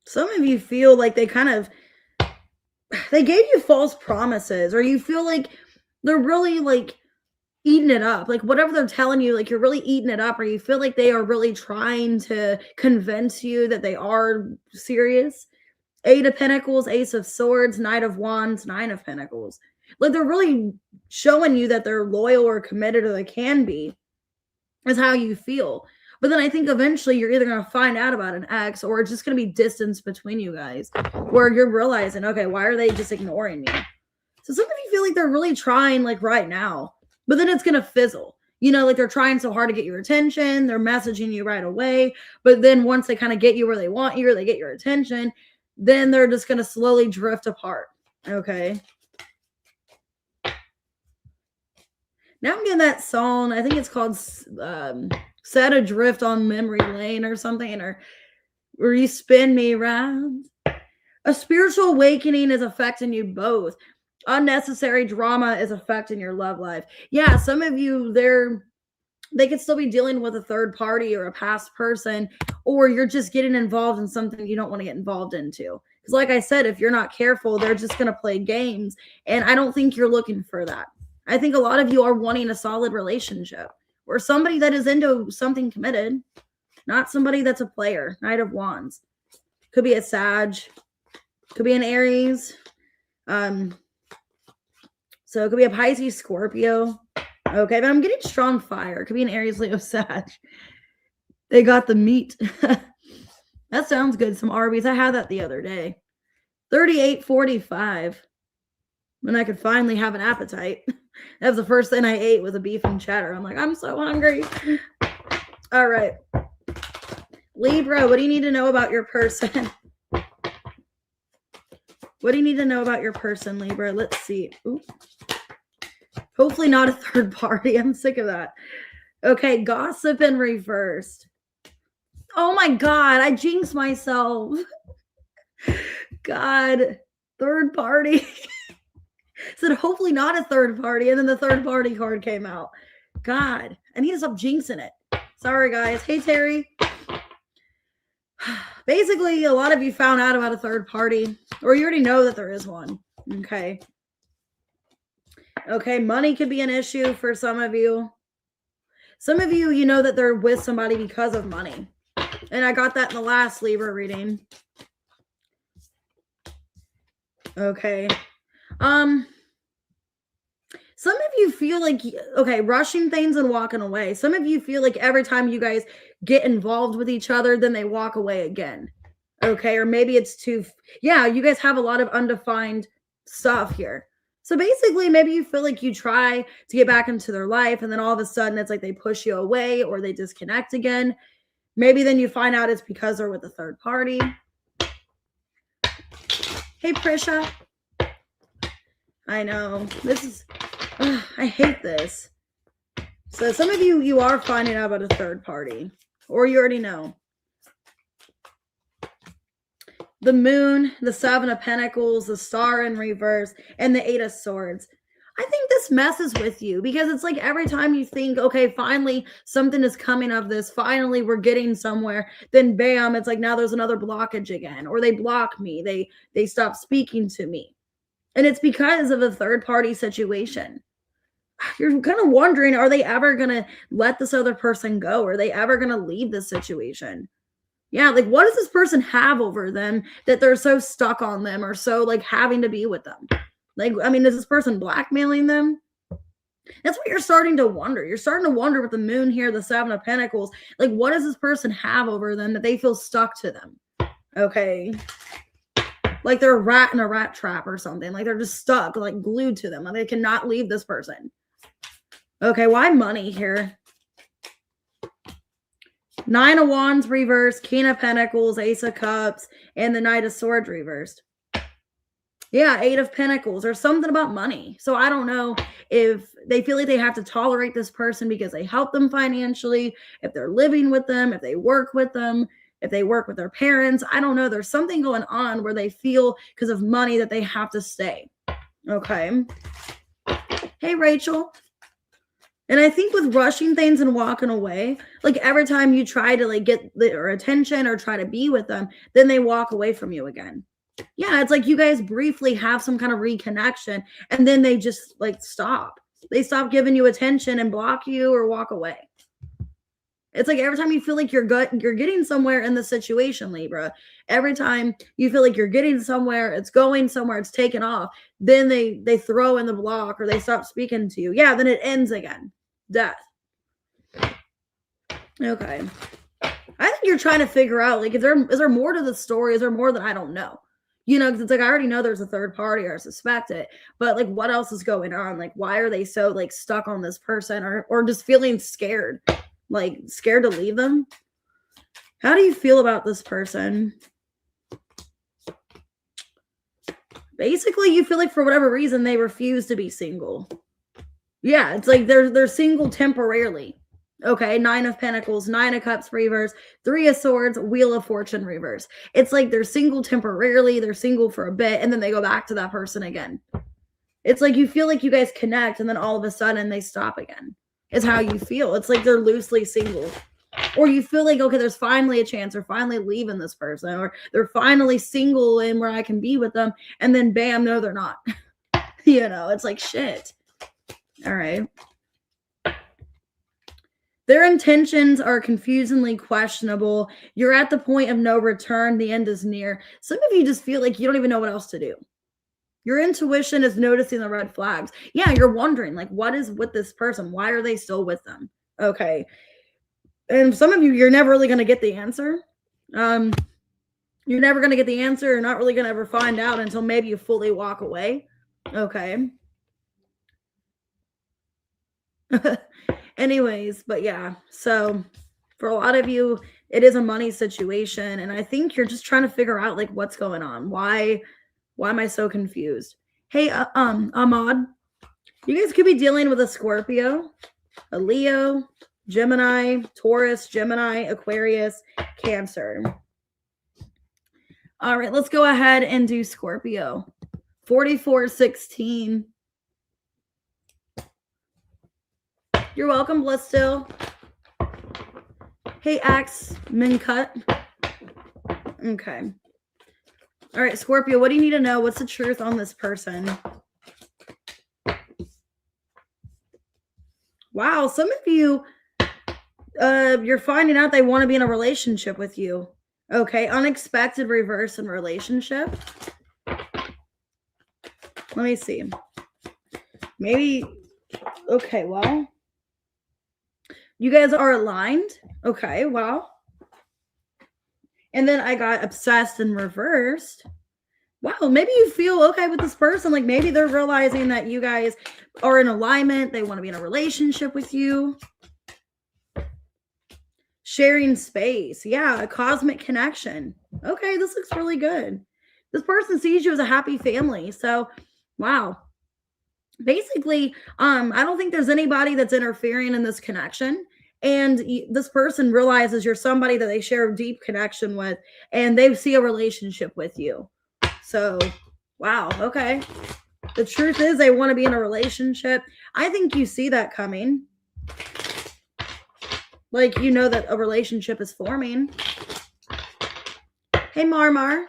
Some of you feel like they gave you false promises, or you feel like they're really like eating it up. Like, whatever they're telling you, like, you're really eating it up, or you feel like they are really trying to convince you that they are serious. 8 of Pentacles, Ace of Swords, Knight of Wands, 9 of Pentacles. Like, they're really showing you that they're loyal or committed, or they can be, is how you feel. But then I think eventually you're either going to find out about an ex, or it's just going to be distance between you guys, where you're realizing, okay, why are they just ignoring me? So some of you feel like they're really trying, like, right now, but then it's going to fizzle. You know, like, they're trying so hard to get your attention. They're messaging you right away. But then once they kind of get you where they want you, or they get your attention, then they're just going to slowly drift apart. Okay. Now I'm getting that song. I think it's called Set Adrift on Memory Lane or something, or where you spin me round. A spiritual awakening is affecting you both. Unnecessary drama is affecting your love life. Yeah, some of you, they could still be dealing with a third party or a past person, or you're just getting involved in something you don't want to get involved into. Because like I said, if you're not careful, they're just going to play games. And I don't think you're looking for that. I think a lot of you are wanting a solid relationship, or somebody that is into something committed, not somebody that's a player. Knight of Wands. Could be a Sag. Could be an Aries. So it could be a Pisces, Scorpio. Okay, but I'm getting strong fire. It could be an Aries, Leo, Sag. They got the meat. That sounds good. Some Arby's. I had that the other day. 38.45. When I could finally have an appetite. That was the first thing I ate, was a beef and cheddar. I'm like, I'm so hungry. All right. Libra, what do you need to know about your person? What do you need to know about your person, Libra? Let's see. Ooh. Hopefully not a third party. I'm sick of that. Okay, gossip in reversed. Oh my God, I jinxed myself. God, third party. Said hopefully not a third party, and then the third party card came out. God, I need to stop jinxing it. Sorry, guys. Hey, Terry. Basically, a lot of you found out about a third party, or you already know that there is one. Okay. Okay, money could be an issue for some of you. Some of you, you know that they're with somebody because of money. And I got that in the last Libra reading. Okay. Some of you feel like, okay, rushing things and walking away. Some of you feel like every time you guys get involved with each other, then they walk away again. Okay, or maybe it's too, yeah, you guys have a lot of undefined stuff here. So basically, maybe you feel like you try to get back into their life, and then all of a sudden it's like they push you away or they disconnect again. Maybe then you find out it's because they're with a third party. Hey, Prisha. I know. This is, I hate this. So some of you are finding out about a third party, or you already know. The Moon, the Seven of Pentacles, the Star in reverse, and the Eight of Swords. I think this messes with you because it's like every time you think, okay, finally something is coming of this, finally we're getting somewhere, then bam, it's like now there's another blockage again, or they block me, they stop speaking to me. And it's because of a third party situation. You're kind of wondering, are they ever going to let this other person go? Are they ever going to leave this situation? Yeah, like what does this person have over them that they're so stuck on them or so like having to be with them? Like, I mean, is this person blackmailing them? That's what you're starting to wonder. You're starting to wonder with the Moon here, the Seven of Pentacles. Like, what does this person have over them that they feel stuck to them? Okay. Like they're a rat in a rat trap or something. Like they're just stuck, like glued to them. Like they cannot leave this person. Okay, why money here? Nine of Wands reversed, King of Pentacles, Ace of Cups, and the Knight of Swords reversed. Yeah, Eight of Pentacles. There's something about money. So I don't know if they feel like they have to tolerate this person because they help them financially, if they're living with them, if they work with them, if they work with their parents. I don't know. There's something going on where they feel because of money that they have to stay. Okay. Hey, Rachel. And I think with rushing things and walking away, like every time you try to like get their attention or try to be with them, then they walk away from you again. Yeah, it's like you guys briefly have some kind of reconnection and then they just like stop. They stop giving you attention and block you or walk away. It's like every time you feel like you're getting somewhere in the situation, Libra, every time you feel like you're getting somewhere, it's going somewhere, it's taken off, then they throw in the block or they stop speaking to you. Yeah, then it ends again. Death. Okay. I think you're trying to figure out, like, is there more to the story? Is there more that I don't know? You know, because it's like I already know there's a third party or I suspect it, but like what else is going on? Like, why are they so like stuck on this person or just feeling scared? Like scared to leave them? How do you feel about this person? Basically, you feel like for whatever reason they refuse to be single. Yeah, it's like they're single temporarily. Okay, Nine of Pentacles, Nine of Cups reverse, Three of Swords, Wheel of Fortune reverse. It's like they're single temporarily, they're single for a bit, and then they go back to that person again. It's like you feel like you guys connect, and then all of a sudden they stop again. It's how you feel. It's like they're loosely single. Or you feel like, okay, there's finally a chance, or finally leaving this person, or they're finally single and where I can be with them, and then bam, no, they're not. You know, it's like shit. All right. Their intentions are confusingly questionable. You're at the point of no return. The end is near. Some of you just feel like you don't even know what else to do. Your intuition is noticing the red flags. Yeah, you're wondering, like, what is with this person? Why are they still with them? Okay. And some of you, you're never really going to get the answer. You're never going to get the answer. You're not really going to ever find out until maybe you fully walk away. Okay. Anyways, but yeah, so for a lot of you, it is a money situation. And I think you're just trying to figure out like what's going on. Why am I so confused? Hey, Ahmad, you guys could be dealing with a Scorpio, a Leo, Gemini, Taurus, Gemini, Aquarius, Cancer. All right, let's go ahead and do Scorpio. 4416. You're welcome, Blistill. Hey, Axe Mincut. Okay. All right, Scorpio, what do you need to know? What's the truth on this person? Wow, some of you, you're finding out they want to be in a relationship with you. Okay, unexpected reverse in relationship. Let me see. Maybe, okay, well, you guys are aligned. Okay, well. And then I got obsessed and reversed. wow, maybe you feel okay with this person. Like maybe they're realizing that you guys are in alignment. They want to be in a relationship with you. Sharing space. Yeah, a cosmic connection. Okay, this looks really good. This person sees you as a happy family. So, wow. Basically, I don't think there's anybody that's interfering in this connection. And this person realizes you're somebody that they share a deep connection with, and they see a relationship with you. So, wow, okay. The truth is, they want to be in a relationship. I think you see that coming. Like, you know that a relationship is forming. Hey, Marmar.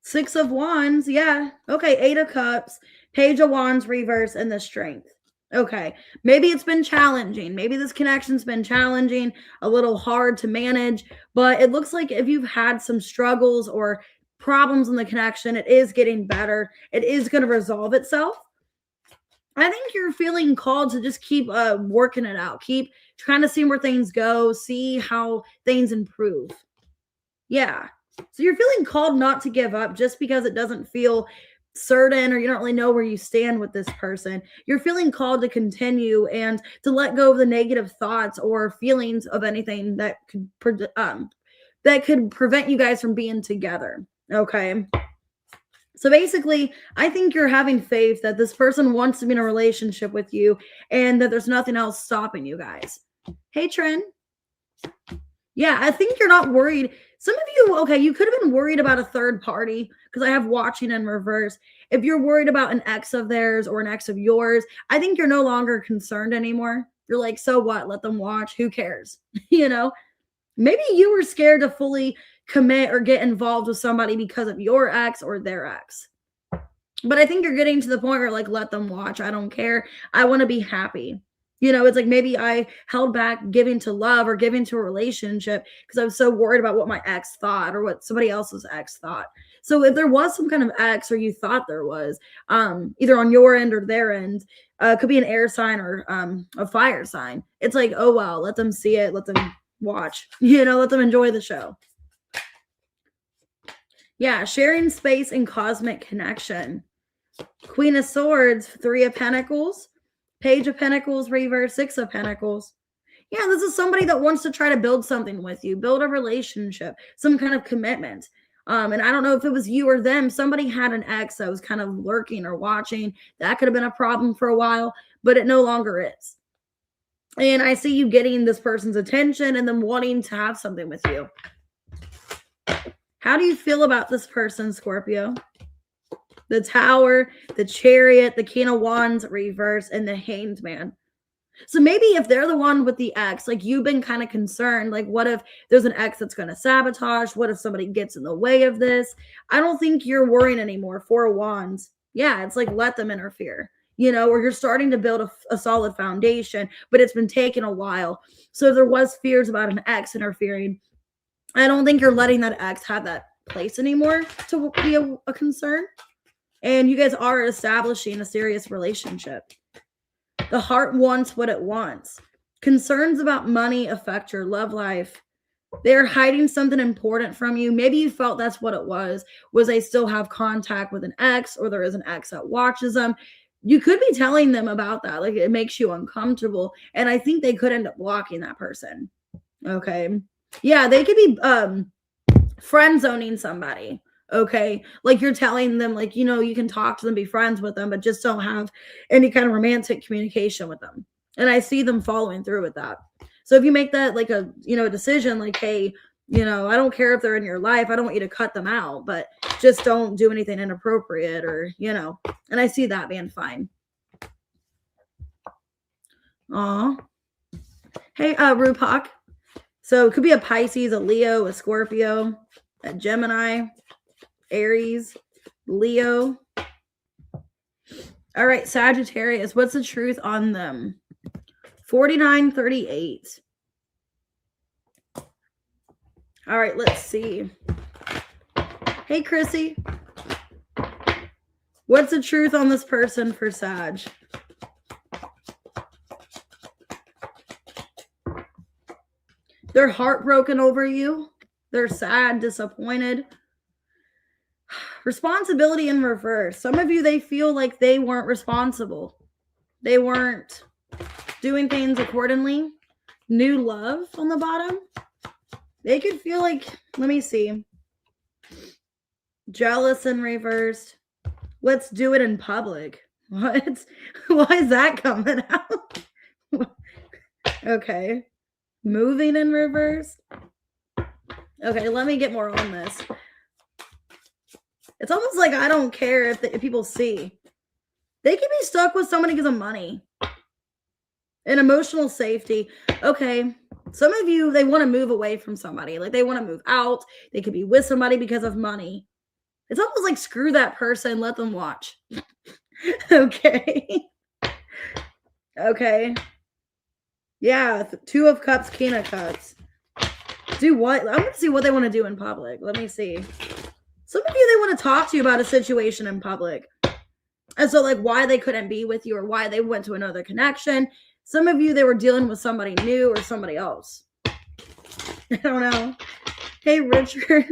6 of Wands. Yeah. Okay. 8 of Cups. Page of Wands reverse and the Strength. Okay. Maybe it's been challenging. Maybe this connection's been challenging, a little hard to manage. But it looks like if you've had some struggles or problems in the connection, it is getting better. It is going to resolve itself. I think you're feeling called to just keep working it out. Keep trying to see where things go. See how things improve. Yeah. So you're feeling called not to give up just because it doesn't feel certain or you don't really know where you stand with this person. You're feeling called to continue and to let go of the negative thoughts or feelings of anything that could prevent you guys from being together. Okay. So basically, I think you're having faith that this person wants to be in a relationship with you and that there's nothing else stopping you guys. Hey, Trin. Yeah, I think you're not worried. Some of you, okay, you could have been worried about a third party because I have watching in reverse. If you're worried about an ex of theirs or an ex of yours, I think you're no longer concerned anymore. You're like, so what? Let them watch. Who cares? You know, maybe you were scared to fully commit or get involved with somebody because of your ex or their ex. But I think you're getting to the point where like, let them watch. I don't care. I want to be happy. You know, it's like maybe I held back giving to love or giving to a relationship because I was so worried about what my ex thought or what somebody else's ex thought. So if there was some kind of ex or you thought there was, either on your end or their end, could be an air sign or a fire sign. It's like, oh, well, let them see it. Let them watch, you know, let them enjoy the show. Yeah, sharing space and cosmic connection. Queen of Swords, 3 of Pentacles. Page of Pentacles, reverse, 6 of Pentacles. Yeah, this is somebody that wants to try to build something with you, build a relationship, some kind of commitment. And I don't know if it was you or them. Somebody had an ex that was kind of lurking or watching. That could have been a problem for a while, but it no longer is. And I see you getting this person's attention and them wanting to have something with you. How do you feel about this person, Scorpio? The Tower, the Chariot, the King of Wands reverse, and the Hanged Man. So maybe if they're the one with the ex, like you've been kind of concerned, like what if there's an ex that's going to sabotage? What if somebody gets in the way of this? I don't think you're worrying anymore. 4 of Wands. Yeah, it's like let them interfere, you know, or you're starting to build a solid foundation, but it's been taking a while. So if there was fears about an ex interfering, I don't think you're letting that ex have that place anymore to be a concern. And you guys are establishing a serious relationship. The heart wants what it wants. Concerns about money affect your love life. They're hiding something important from you. Maybe you felt that's what it was they still have contact with an ex or there is an ex that watches them. You could be telling them about that. Like it makes you uncomfortable. And I think they could end up blocking that person. Okay. Yeah, they could be friend zoning somebody. Okay, like you're telling them, like, you know, you can talk to them, be friends with them, but just don't have any kind of romantic communication with them. And I see them following through with that. So if you make that like a, you know, a decision like, hey, you know, I don't care if they're in your life, I don't want you to cut them out, but just don't do anything inappropriate or, you know, and I see that being fine. Aw. Hey, Rupak. So it could be a Pisces, a Leo, a Scorpio, a Gemini, Aries, Leo. All right, Sagittarius. What's the truth on them? 4938. All right, let's see. Hey, Chrissy. What's the truth on this person for Sag? They're heartbroken over you. They're sad, disappointed. Responsibility in reverse. Some of you, they feel like they weren't responsible. They weren't doing things accordingly. New love on the bottom. They could feel like, let me see. Jealous in reversed. Let's do it in public. What? Why is that coming out? Okay. Moving in reverse. Okay, let me get more on this. It's almost like I don't care if people see. They can be stuck with somebody because of money and emotional safety. Okay, some of you, they want to move away from somebody. Like they want to move out. They could be with somebody because of money. It's almost like screw that person. Let them watch. Okay. Okay. Yeah, Two of Cups, King of Cups. Do what? I'm going to see what they want to do in public. Let me see. Some of you, they want to talk to you about a situation in public. And so, like, why they couldn't be with you or why they went to another connection. Some of you, they were dealing with somebody new or somebody else. I don't know. Hey, Richard.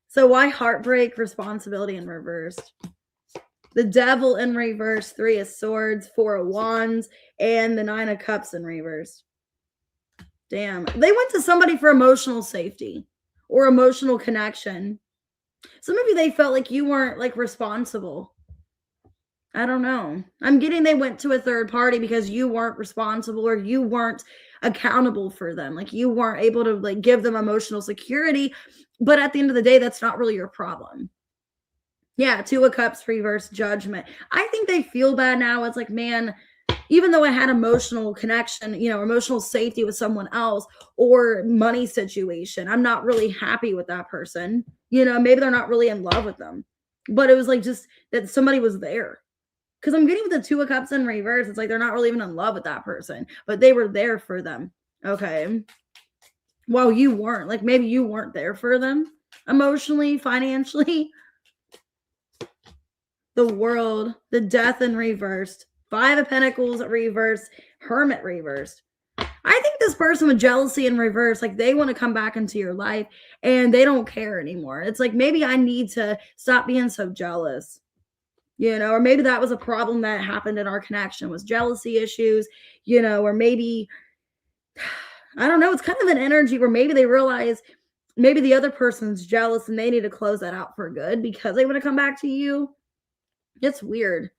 So why heartbreak, responsibility in reversed? The Devil in reverse, 3 of Swords, 4 of Wands, and the 9 of Cups in reverse. Damn. They went to somebody for emotional safety or emotional connection. Some of you, they felt like you weren't like responsible. I don't know. I'm getting they went to a third party because you weren't responsible or you weren't accountable for them. Like you weren't able to like give them emotional security. But at the end of the day, that's not really your problem. Yeah, 2 of Cups, reverse, Judgment. I think they feel bad now. It's like, man, even though I had emotional connection, you know, emotional safety with someone else or money situation, I'm not really happy with that person. You know, maybe they're not really in love with them. But it was like just that somebody was there. Because I'm getting with the 2 of Cups in reverse. It's like they're not really even in love with that person. But they were there for them. Okay. Well, you weren't. Like maybe you weren't there for them emotionally, financially. The World, the Death in reversed, 5 of Pentacles reversed, Hermit reversed. I think this person with jealousy in reverse, like they want to come back into your life and they don't care anymore. It's like, maybe I need to stop being so jealous, you know, or maybe that was a problem that happened in our connection was jealousy issues, you know, or maybe, I don't know, it's kind of an energy where maybe they realize maybe the other person's jealous and they need to close that out for good because they want to come back to you. It's weird.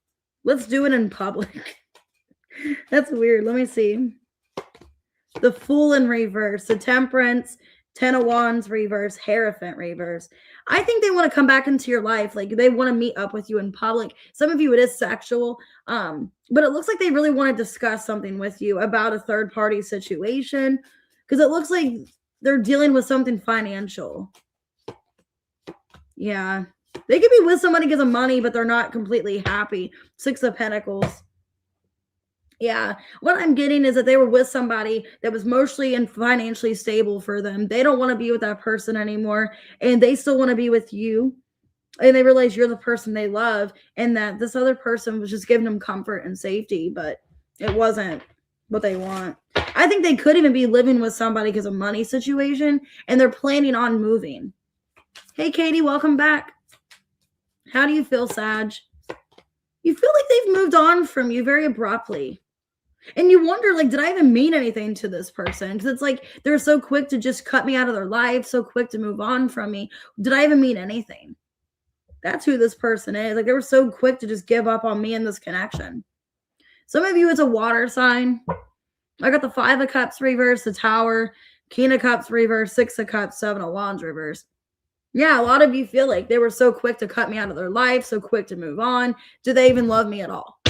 Let's do it in public. That's weird. Let me see. The Fool in reverse, the Temperance, 10 of Wands reverse, Hierophant reverse. I think they want to come back into your life. Like they want to meet up with you in public. Some of you, it is sexual. But it looks like they really want to discuss something with you about a third party situation. Because it looks like they're dealing with something financial. Yeah. They could be with somebody because of money, but they're not completely happy. 6 of Pentacles. Yeah. What I'm getting is that they were with somebody that was emotionally and financially stable for them. They don't want to be with that person anymore. And they still want to be with you. And they realize you're the person they love. And that this other person was just giving them comfort and safety. But it wasn't what they want. I think they could even be living with somebody because of money situation. And they're planning on moving. Hey, Katie, welcome back. How do you feel, Sag? You feel like they've moved on from you very abruptly. And you wonder, like, did I even mean anything to this person? Because it's like they're so quick to just cut me out of their life, so quick to move on from me. Did I even mean anything? That's who this person is. Like, they were so quick to just give up on me in this connection. Some of you, it's a water sign. I got the 5 of Cups reverse, the Tower, King of Cups reverse, 6 of Cups, 7 of Wands reverse. Yeah, a lot of you feel like they were so quick to cut me out of their life, so quick to move on. Do they even love me at all?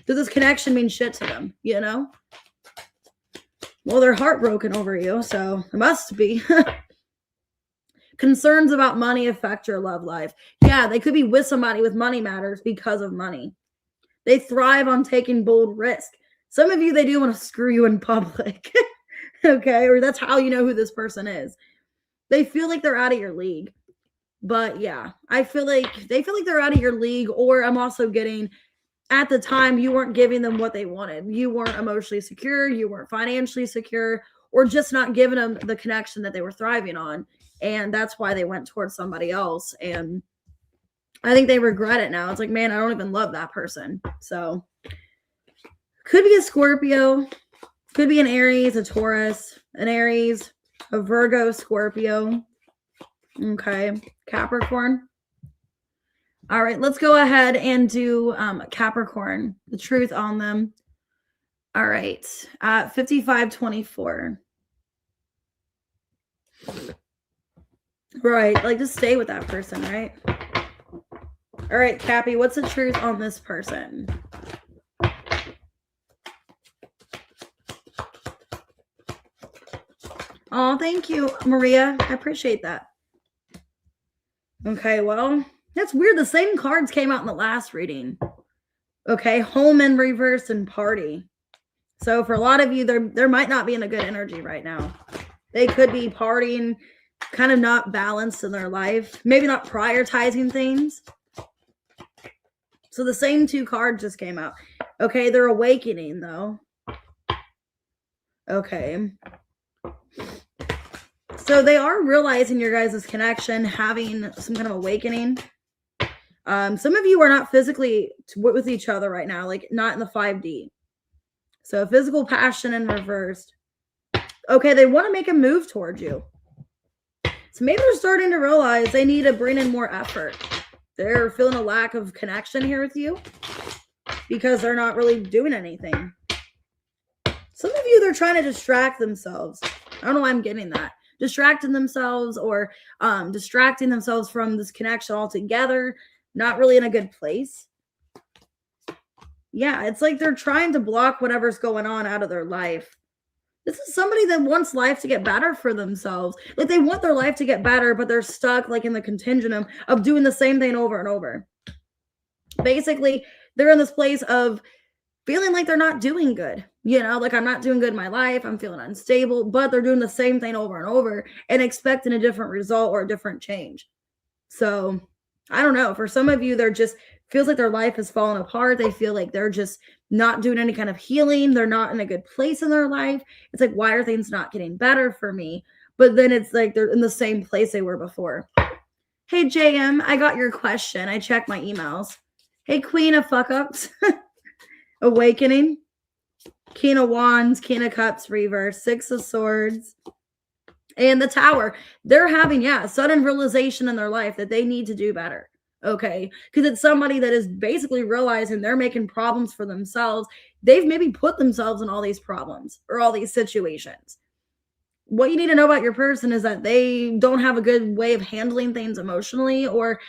Does this connection mean shit to them, you know? Well, they're heartbroken over you, so it must be. Concerns about money affect your love life. Yeah, they could be with somebody with money matters because of money. They thrive on taking bold risk. Some of you, they do want to screw you in public. Okay, or that's how you know who this person is. They feel like they're out of your league. But yeah, I feel like they feel like they're out of your league, or I'm also getting at the time you weren't giving them what they wanted. You weren't emotionally secure, you weren't financially secure, or just not giving them the connection that they were thriving on. And that's why they went towards somebody else. And I think they regret it now. It's like, man, I don't even love that person. So could be a Scorpio, could be an Aries, a Taurus, an Aries, a Virgo, Scorpio. Okay, Capricorn. All right, let's go ahead and do Capricorn, the truth on them. All right, 5524. Right, like just stay with that person, right? All right, Cappy, what's the truth on this person? Oh, thank you, Maria. I appreciate that. Okay, well, that's weird. The same cards came out in the last reading. Okay, home in reverse and party. So for a lot of you, there might not be in a good energy right now. They could be partying, kind of not balanced in their life. Maybe not prioritizing things. So the same two cards just came out. Okay, they're awakening, though. Okay. So they are realizing your guys' connection, having some kind of awakening. Some of you are not physically with each other right now, like not in the 5D. So physical passion in reversed. Okay, they want to make a move towards you. So maybe they're starting to realize they need to bring in more effort. They're feeling a lack of connection here with you because they're not really doing anything. Some of you, they're trying to distract themselves. I don't know why I'm getting that. Distracting themselves or distracting themselves from this connection altogether. Not really in a good place. Yeah, it's like they're trying to block whatever's going on out of their life. This is somebody that wants life to get better for themselves. Like they want their life to get better, but they're stuck like in the continuum of doing the same thing over and over. Basically, they're in this place of feeling like they're not doing good. You know, like I'm not doing good in my life. I'm feeling unstable, but they're doing the same thing over and over and expecting a different result or a different change. So I don't know. For some of you, they're just feels like their life is falling apart. They feel like they're just not doing any kind of healing. They're not in a good place in their life. It's like, why are things not getting better for me? But then it's like they're in the same place they were before. Hey, JM, I got your question. I checked my emails. Hey, Queen of Fuck-Ups. Awakening. King of Wands, King of Cups, reverse, Six of Swords. And the Tower. They're having, sudden realization in their life that they need to do better. Okay, because it's somebody that is basically realizing they're making problems for themselves. They've maybe put themselves in all these problems or all these situations. What you need to know about your person is that they don't have a good way of handling things emotionally, or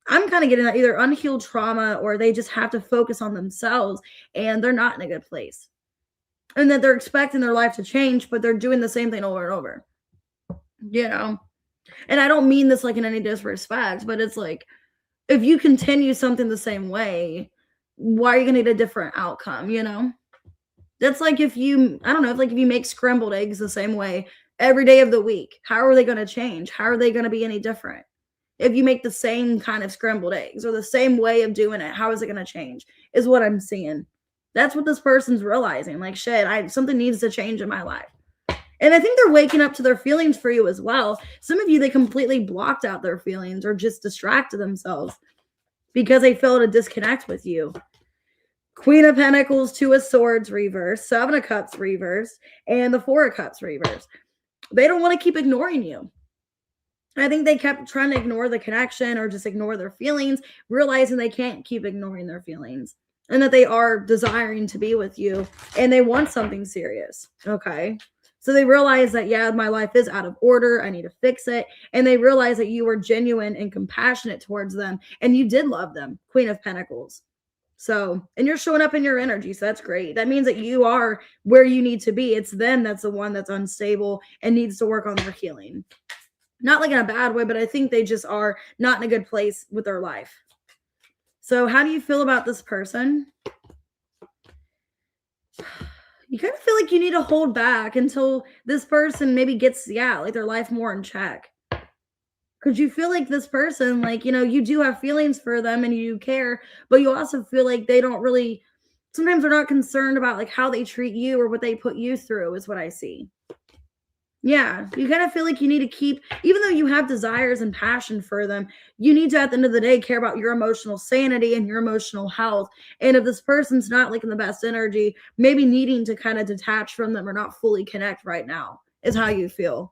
I'm kind of getting that either unhealed trauma or they just have to focus on themselves and they're not in a good place. And that they're expecting their life to change, but they're doing the same thing over and over. You know? And I don't mean this like in any disrespect, but it's like, if you continue something the same way, why are you going to get a different outcome, you know? That's like if you, I don't know, if you make scrambled eggs the same way every day of the week, how are they going to change? How are they going to be any different? If you make the same kind of scrambled eggs or the same way of doing it, how is it going to change? Is what I'm seeing. That's what this person's realizing. Like, shit, something needs to change in my life. And I think they're waking up to their feelings for you as well. Some of you, they completely blocked out their feelings or just distracted themselves because they felt a disconnect with you. Queen of Pentacles, Two of Swords, reverse, Seven of Cups, reverse, and the Four of Cups, reverse. They don't want to keep ignoring you. I think they kept trying to ignore the connection or just ignore their feelings, realizing they can't keep ignoring their feelings and that they are desiring to be with you and they want something serious. Okay. So they realize that, my life is out of order. I need to fix it. And they realize that you were genuine and compassionate towards them. And you did love them. Queen of Pentacles. So, and you're showing up in your energy. So that's great. That means that you are where you need to be. It's them that's the one that's unstable and needs to work on their healing. Not like in a bad way, but I think they just are not in a good place with their life. So how do you feel about this person? You kind of feel like you need to hold back until this person maybe gets, like their life more in check. Because you feel like this person, like, you do have feelings for them and you care, but you also feel like they don't really, sometimes they're not concerned about like how they treat you or what they put you through is what I see. Yeah, you kind of feel like you need to keep, even though you have desires and passion for them, you need to, at the end of the day, care about your emotional sanity and your emotional health. And if this person's not like in the best energy, maybe needing to kind of detach from them or not fully connect right now is how you feel.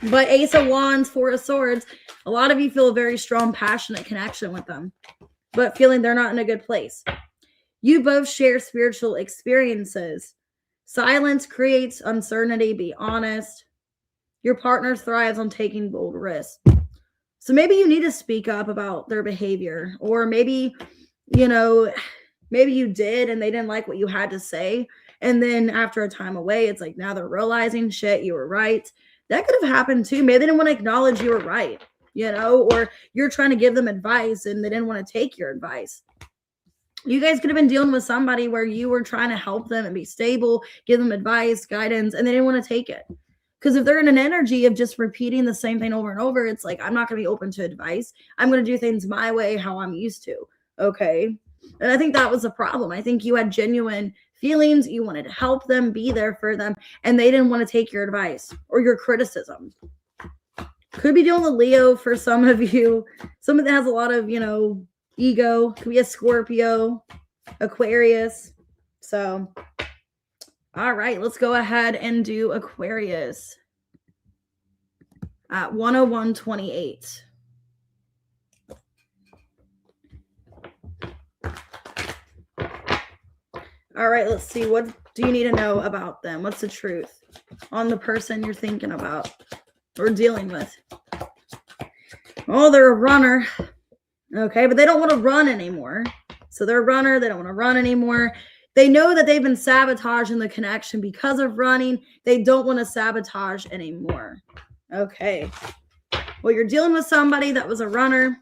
But Ace of Wands, Four of Swords, a lot of you feel a very strong, passionate connection with them, but feeling they're not in a good place. You both share spiritual experiences. Silence creates uncertainty, be honest. Your partner thrives on taking bold risks. So maybe you need to speak up about their behavior, or maybe, maybe you did and they didn't like what you had to say. And then after a time away, it's like now they're realizing, shit, you were right. That could have happened too. Maybe they didn't want to acknowledge you were right, or you're trying to give them advice and they didn't want to take your advice. You guys could have been dealing with somebody where you were trying to help them and be stable, give them advice, guidance, and they didn't want to take it. Because if they're in an energy of just repeating the same thing over and over, it's like, I'm not going to be open to advice. I'm going to do things my way, how I'm used to. Okay. And I think that was the problem. I think you had genuine feelings. You wanted to help them, be there for them, and they didn't want to take your advice or your criticism. Could be dealing with Leo for some of you. Somebody that has a lot of, ego. Could be a Scorpio, Aquarius. So, all right, let's go ahead and do Aquarius at 101.28. All right, let's see. What do you need to know about them? What's the truth on the person you're thinking about or dealing with? Oh, they're a runner. Okay, but they don't want to run anymore. So they're a runner. They don't want to run anymore. They know that they've been sabotaging the connection because of running. They don't want to sabotage anymore. Okay. Well, you're dealing with somebody that was a runner,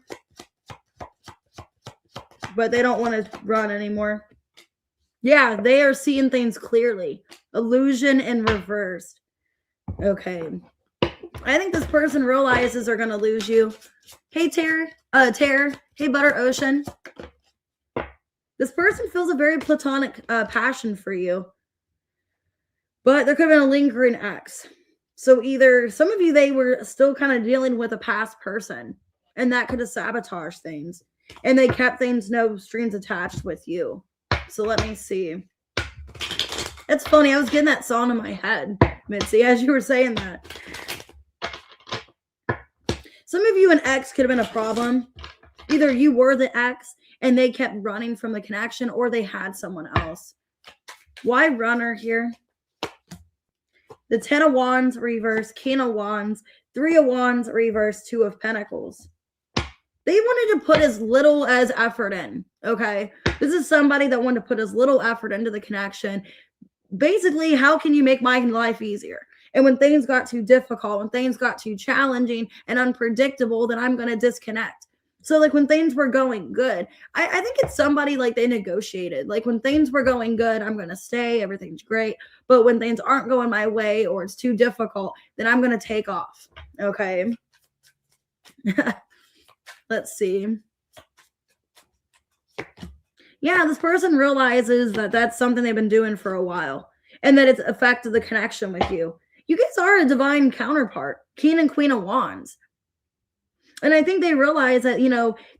but they don't want to run anymore. Yeah, they are seeing things clearly. Illusion in reverse. Okay. I think this person realizes they're going to lose you. Hey, Terror. Hey, Butter Ocean. This person feels a very platonic passion for you. But there could have been a lingering ex. So either some of you, they were still kind of dealing with a past person. And that could have sabotaged things. And they kept things no strings attached with you. So let me see. It's funny. I was getting that song in my head, Mitzi, as you were saying that. Some of you, an ex could have been a problem. Either you were the ex and they kept running from the connection, or they had someone else. Why runner here? The 10 of Wands reverse, King of Wands, 3 of Wands reverse, 2 of Pentacles. They wanted to put as little as effort in, okay? This is somebody that wanted to put as little effort into the connection. Basically, how can you make my life easier? And when things got too difficult, when things got too challenging and unpredictable, then I'm going to disconnect. So like when things were going good, I think it's somebody like they negotiated. Like when things were going good, I'm going to stay. Everything's great. But when things aren't going my way or it's too difficult, then I'm going to take off. Okay. Let's see. Yeah, this person realizes that that's something they've been doing for a while and that it's affected the connection with you. You guys are a divine counterpart, King and Queen of Wands. And I think they realize that,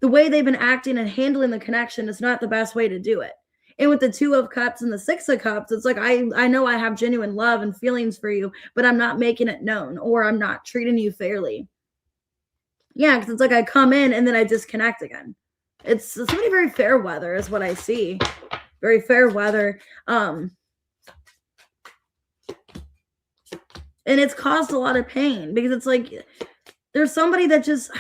the way they've been acting and handling the connection is not the best way to do it. And with the 2 of Cups and the 6 of Cups, it's like, I know I have genuine love and feelings for you, but I'm not making it known, or I'm not treating you fairly. Yeah, because it's like I come in and then I disconnect again. It's somebody very fair weather is what I see. Very fair weather. And it's caused a lot of pain because it's like there's somebody that just,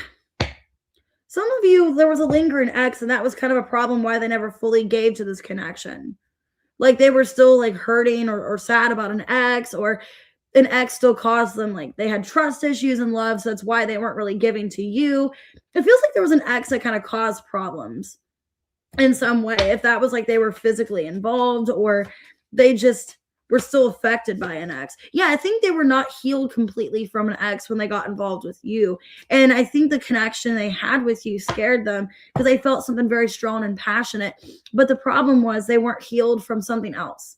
some of you, there was a lingering ex and that was kind of a problem why they never fully gave to this connection. Like they were still like hurting or sad about an ex, or an ex still caused them, like they had trust issues in love. So that's why they weren't really giving to you. It feels like there was an ex that kind of caused problems in some way. If that was like they were physically involved or they just were still affected by an ex. Yeah, I think they were not healed completely from an ex when they got involved with you. And I think the connection they had with you scared them because they felt something very strong and passionate. But the problem was they weren't healed from something else.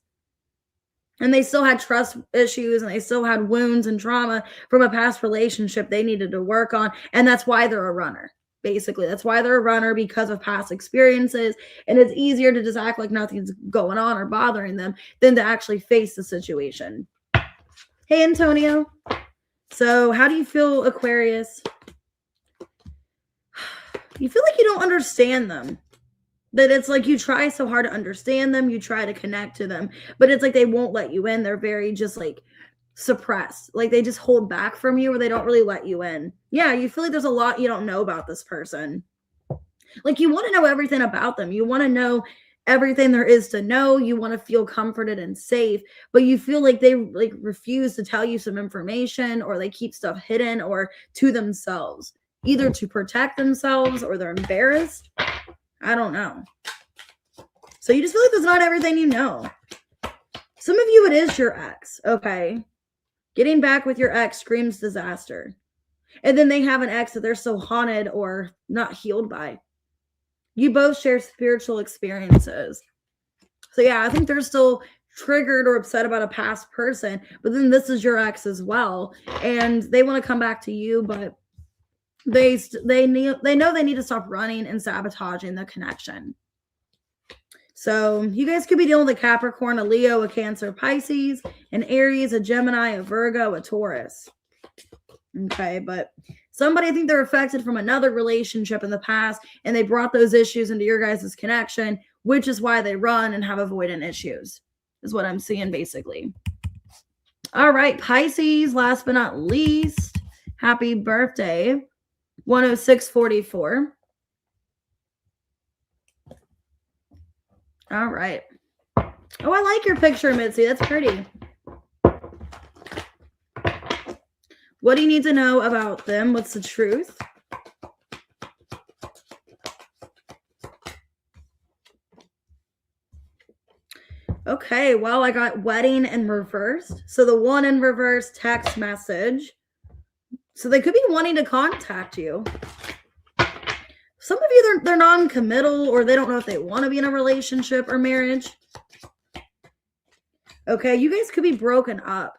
And they still had trust issues and they still had wounds and trauma from a past relationship they needed to work on. And that's why they're a runner. Basically, that's why they're a runner, because of past experiences. And it's easier to just act like nothing's going on or bothering them than to actually face the situation. Hey, Antonio. So how do you feel, Aquarius? You feel like you don't understand them. That it's like you try so hard to understand them, you try to connect to them, but it's like they won't let you in. They're very just like suppressed. Like they just hold back from you, or they don't really let you in. Yeah, you feel like there's a lot you don't know about this person. Like you want to know everything about them. You want to know everything there is to know. You want to feel comforted and safe, but you feel like they like refuse to tell you some information, or they keep stuff hidden or to themselves, either to protect themselves or they're embarrassed. I don't know. So you just feel like there's not everything you know. Some of you, it is your ex, okay? Getting back with your ex screams disaster. And then they have an ex that they're so haunted or not healed by. You both share spiritual experiences. So yeah, I think they're still triggered or upset about a past person, but then this is your ex as well. And they want to come back to you, but they know they need to stop running and sabotaging the connection. So you guys could be dealing with a Capricorn, a Leo, a Cancer, Pisces, an Aries, a Gemini, a Virgo, a Taurus. Okay, but somebody, I think they're affected from another relationship in the past, and they brought those issues into your guys' connection, which is why they run and have avoidant issues, is what I'm seeing basically. All right, Pisces, last but not least, happy birthday. 10644. All right. Oh, I like your picture, Mitzi. That's pretty. What do you need to know about them? What's the truth? Okay, well, I got wedding in reversed. So the one in reverse, text message. So they could be wanting to contact you. Some of you, they're non-committal, or they don't know if they want to be in a relationship or marriage. Okay, you guys could be broken up.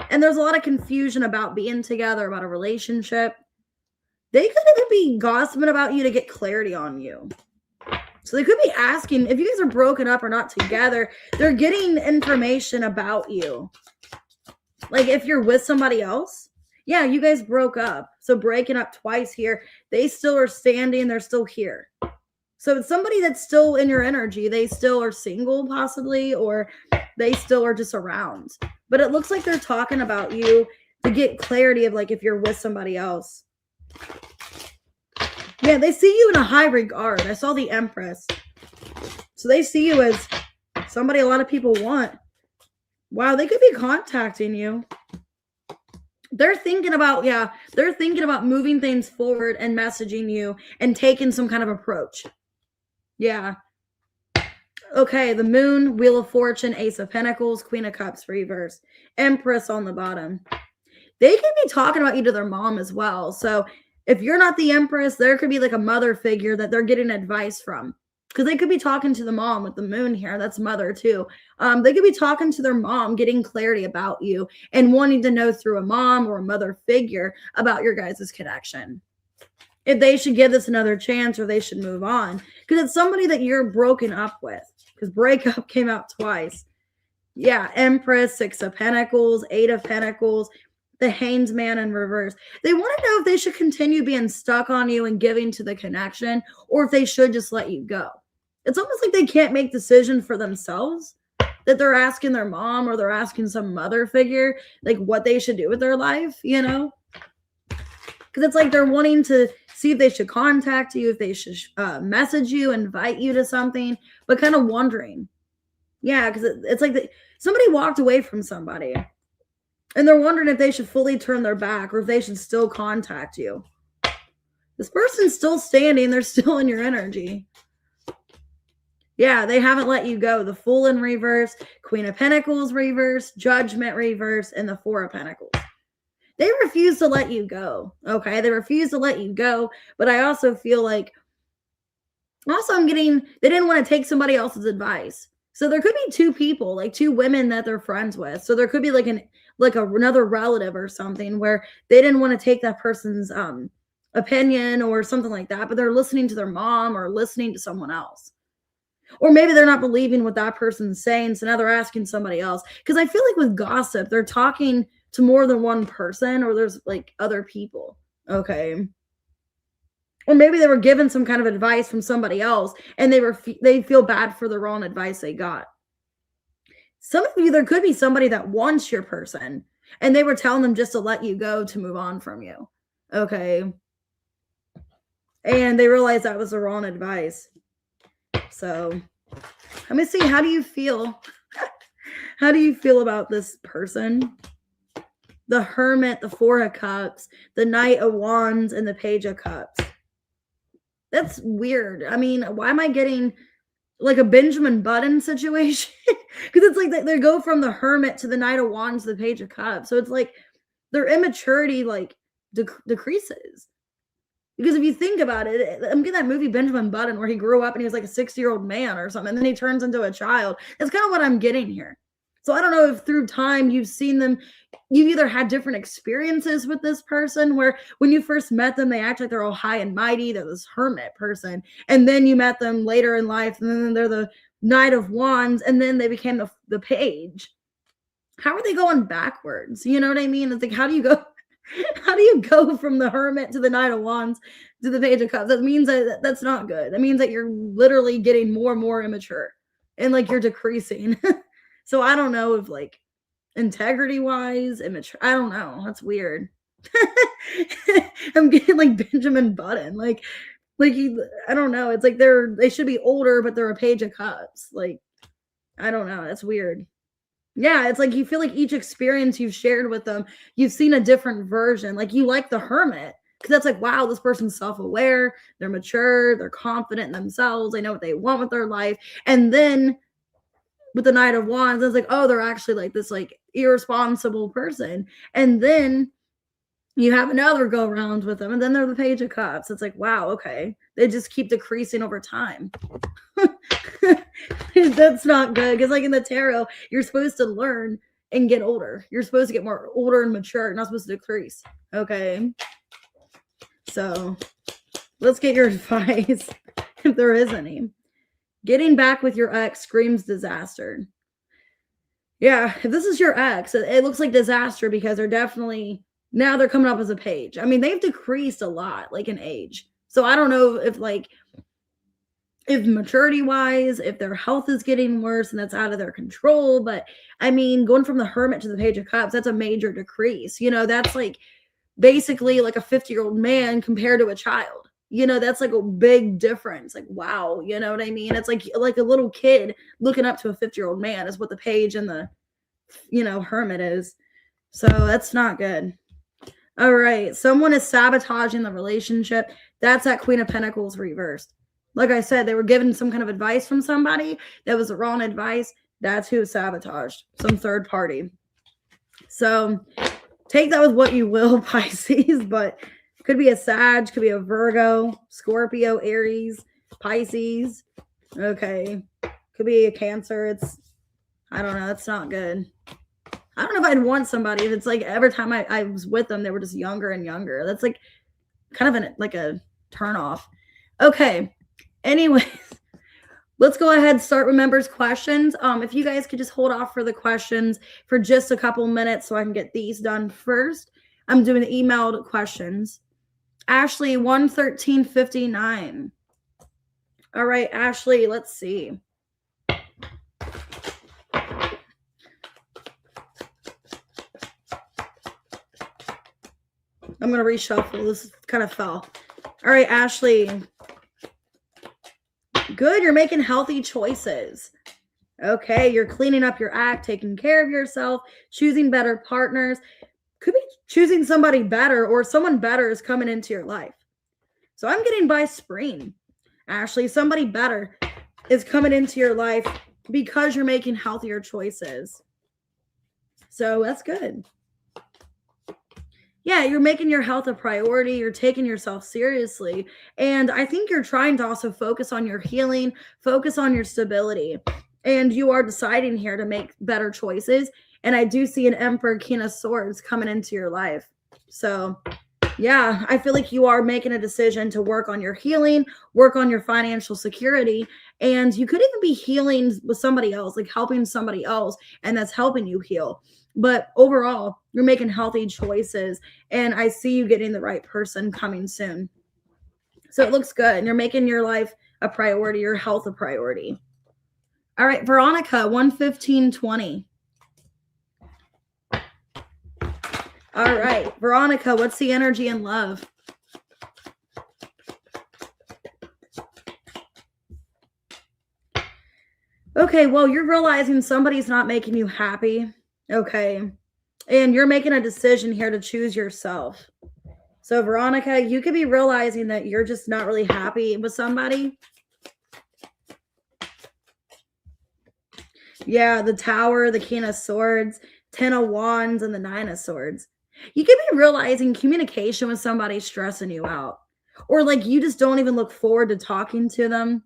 And there's a lot of confusion about being together, about a relationship. They could even be gossiping about you to get clarity on you. So they could be asking, if you guys are broken up or not together, they're getting information about you. Like if you're with somebody else. Yeah, you guys broke up. So breaking up twice here. They still are standing. They're still here. So it's somebody that's still in your energy. They still are single possibly, or they still are just around. But it looks like they're talking about you to get clarity of like if you're with somebody else. Yeah, they see you in a high regard. I saw the Empress. So they see you as somebody a lot of people want. Wow, they could be contacting you. They're thinking about, they're thinking about moving things forward and messaging you and taking some kind of approach. Yeah. Okay, the Moon, Wheel of Fortune, Ace of Pentacles, Queen of Cups, reverse, Empress on the bottom. They could be talking about you to their mom as well. So if you're not the Empress, there could be like a mother figure that they're getting advice from. Because they could be talking to the mom with the moon here. That's mother too. They could be talking to their mom, getting clarity about you and wanting to know through a mom or a mother figure about your guys' connection. If they should give this another chance or they should move on. Because it's somebody that you're broken up with. Because breakup came out twice. Yeah, Empress, Six of Pentacles, Eight of Pentacles, the Hanged Man in reverse. They want to know if they should continue being stuck on you and giving to the connection, or if they should just let you go. It's almost like they can't make decisions for themselves, that they're asking their mom or they're asking some mother figure, like what they should do with their life, you know? Because it's like they're wanting to see if they should contact you, if they should message you, invite you to something, but kind of wondering. Yeah, because it's like somebody walked away from somebody and they're wondering if they should fully turn their back or if they should still contact you. This person's still standing. They're still in your energy. Yeah, they haven't let you go. The Fool in reverse, Queen of Pentacles reverse, Judgment reverse, and the Four of Pentacles. They refuse to let you go. Okay, they refuse to let you go. But I also feel like, I'm getting, they didn't want to take somebody else's advice. So there could be two people, like two women that they're friends with. So there could be like another relative or something where they didn't want to take that person's opinion or something like that, but they're listening to their mom or listening to someone else. Or maybe they're not believing what that person's saying, so now they're asking somebody else. Because I feel like with gossip, they're talking to more than one person, or there's like other people. Okay. Or maybe they were given some kind of advice from somebody else, and they feel bad for the wrong advice they got. Some of you, there could be somebody that wants your person, and they were telling them just to let you go, to move on from you. Okay. And they realized that was the wrong advice. So let me see. How do you feel? How do you feel about this person? The Hermit, the Four of Cups, the Knight of Wands, and the Page of Cups. That's weird. I mean, why am I getting like a Benjamin Button situation? Because it's like they go from the Hermit to the Knight of Wands to the Page of Cups. So it's like their immaturity like decreases. Because if you think about it, I'm getting that movie Benjamin Button where he grew up and he was like a 60-year-old man or something, and then he turns into a child. That's kind of what I'm getting here. So I don't know if through time you've seen them, you've either had different experiences with this person where when you first met them, they act like they're all high and mighty. They're this hermit person. And then you met them later in life, and then they're the Knight of Wands, and then they became the Page. How are they going backwards? You know what I mean? It's like, how do you go from the Hermit to the Knight of Wands to the Page of Cups? That means that's not good. That means that you're literally getting more and more immature, and like you're decreasing. So I don't know if like integrity wise, immature. I don't know. That's weird. I'm getting like Benjamin Button. Like I don't know. It's like they should be older, but they're a Page of Cups. Like, I don't know. That's weird. Yeah, it's like you feel like each experience you've shared with them, you've seen a different version. Like you like the Hermit because that's like, wow, this person's self-aware, they're mature, they're confident in themselves, they know what they want with their life. And then with the Knight of Wands, it's like, oh, they're actually like this like irresponsible person. And then you have another go around with them, and then they're the Page of Cups. It's like, wow, okay. They just keep decreasing over time. That's not good, because like in the tarot, you're supposed to learn and get older. You're supposed to get more older and mature. You're not supposed to decrease. Okay. So let's get your advice, if there is any. Getting back with your ex screams disaster. Yeah, if this is your ex, it looks like disaster because they're definitely, now they're coming up as a Page. I mean, they've decreased a lot, like in age. So I don't know if maturity wise, if their health is getting worse and that's out of their control. But I mean, going from the Hermit to the Page of Cups, that's a major decrease. You know, that's like basically like a 50-year-old man compared to a child. You know, that's like a big difference. Like, wow, you know what I mean? It's like a little kid looking up to a 50-year-old man is what the Page and the, Hermit is. So that's not good. All right. Someone is sabotaging the relationship. That's that Queen of Pentacles reversed. Like I said, they were given some kind of advice from somebody that was the wrong advice. That's who sabotaged, some third party. So take that with what you will, Pisces, but could be a Sag, could be a Virgo, Scorpio, Aries, Pisces. Okay. Could be a Cancer. I don't know. It's not good. I don't know if I'd want somebody if it's like every time I was with them, they were just younger and younger. That's like kind of like a turn off. Okay. Anyways, let's go ahead and start with members' questions. If you guys could just hold off for the questions for just a couple minutes so I can get these done first. I'm doing the emailed questions. Ashley, 11359. All right, Ashley, let's see. I'm going to reshuffle. This kind of fell. All right, Ashley. Good. You're making healthy choices. Okay. You're cleaning up your act, taking care of yourself, choosing better partners. Could be choosing somebody better, or someone better is coming into your life. So I'm getting by spring. Ashley, somebody better is coming into your life because you're making healthier choices. So that's good. Yeah, you're making your health a priority. You're taking yourself seriously. And I think you're trying to also focus on your healing, focus on your stability. And you are deciding here to make better choices. And I do see an Emperor, King of Swords coming into your life. So yeah, I feel like you are making a decision to work on your healing, work on your financial security, and you could even be healing with somebody else, like helping somebody else, and that's helping you heal. But overall, you're making healthy choices, and I see you getting the right person coming soon. So it looks good, and you're making your life a priority, your health a priority. All right, Veronica, 11520. All right, Veronica, what's the energy in love? Okay, well, you're realizing somebody's not making you happy, okay? And you're making a decision here to choose yourself. So, Veronica, you could be realizing that you're just not really happy with somebody. Yeah, the Tower, the King of Swords, 10 of Wands, and the 9 of Swords. You could be realizing communication with somebody stressing you out. Or like you just don't even look forward to talking to them.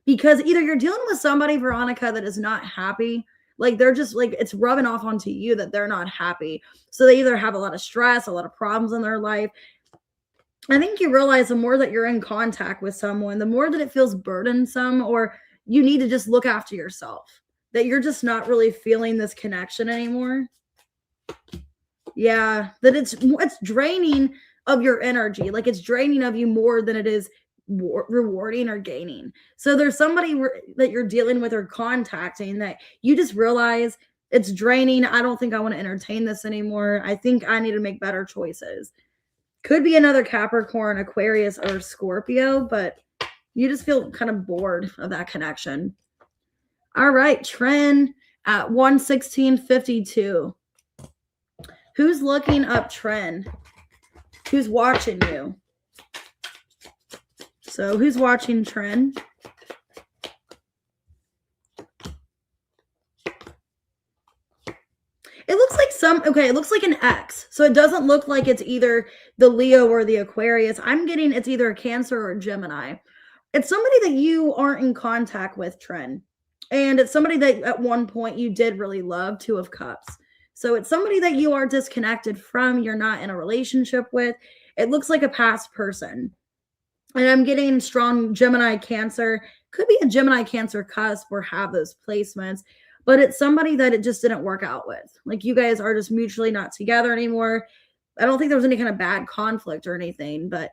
Because either you're dealing with somebody, Veronica, that is not happy. Like they're just like, it's rubbing off onto you that they're not happy. So they either have a lot of stress, a lot of problems in their life. I think you realize the more that you're in contact with someone, the more that it feels burdensome, or you need to just look after yourself. That you're just not really feeling this connection anymore. Yeah, that it's draining of your energy. Like it's draining of you more than it is rewarding or gaining. So there's somebody that you're dealing with or contacting that you just realize it's draining. I don't think I want to entertain this anymore. I think I need to make better choices. Could be another Capricorn, Aquarius, or Scorpio, but you just feel kind of bored of that connection. All right, Tren at 11652. Who's looking up Tren? Who's watching you? So who's watching Tren? It looks like it looks like an X. So it doesn't look like it's either the Leo or the Aquarius. I'm getting it's either a Cancer or a Gemini. It's somebody that you aren't in contact with, Tren. And it's somebody that at one point you did really love, 2 of Cups. So it's somebody that you are disconnected from, you're not in a relationship with. It looks like a past person. And I'm getting strong Gemini, Cancer. Could be a Gemini, Cancer cusp or have those placements. But it's somebody that it just didn't work out with. Like you guys are just mutually not together anymore. I don't think there was any kind of bad conflict or anything, but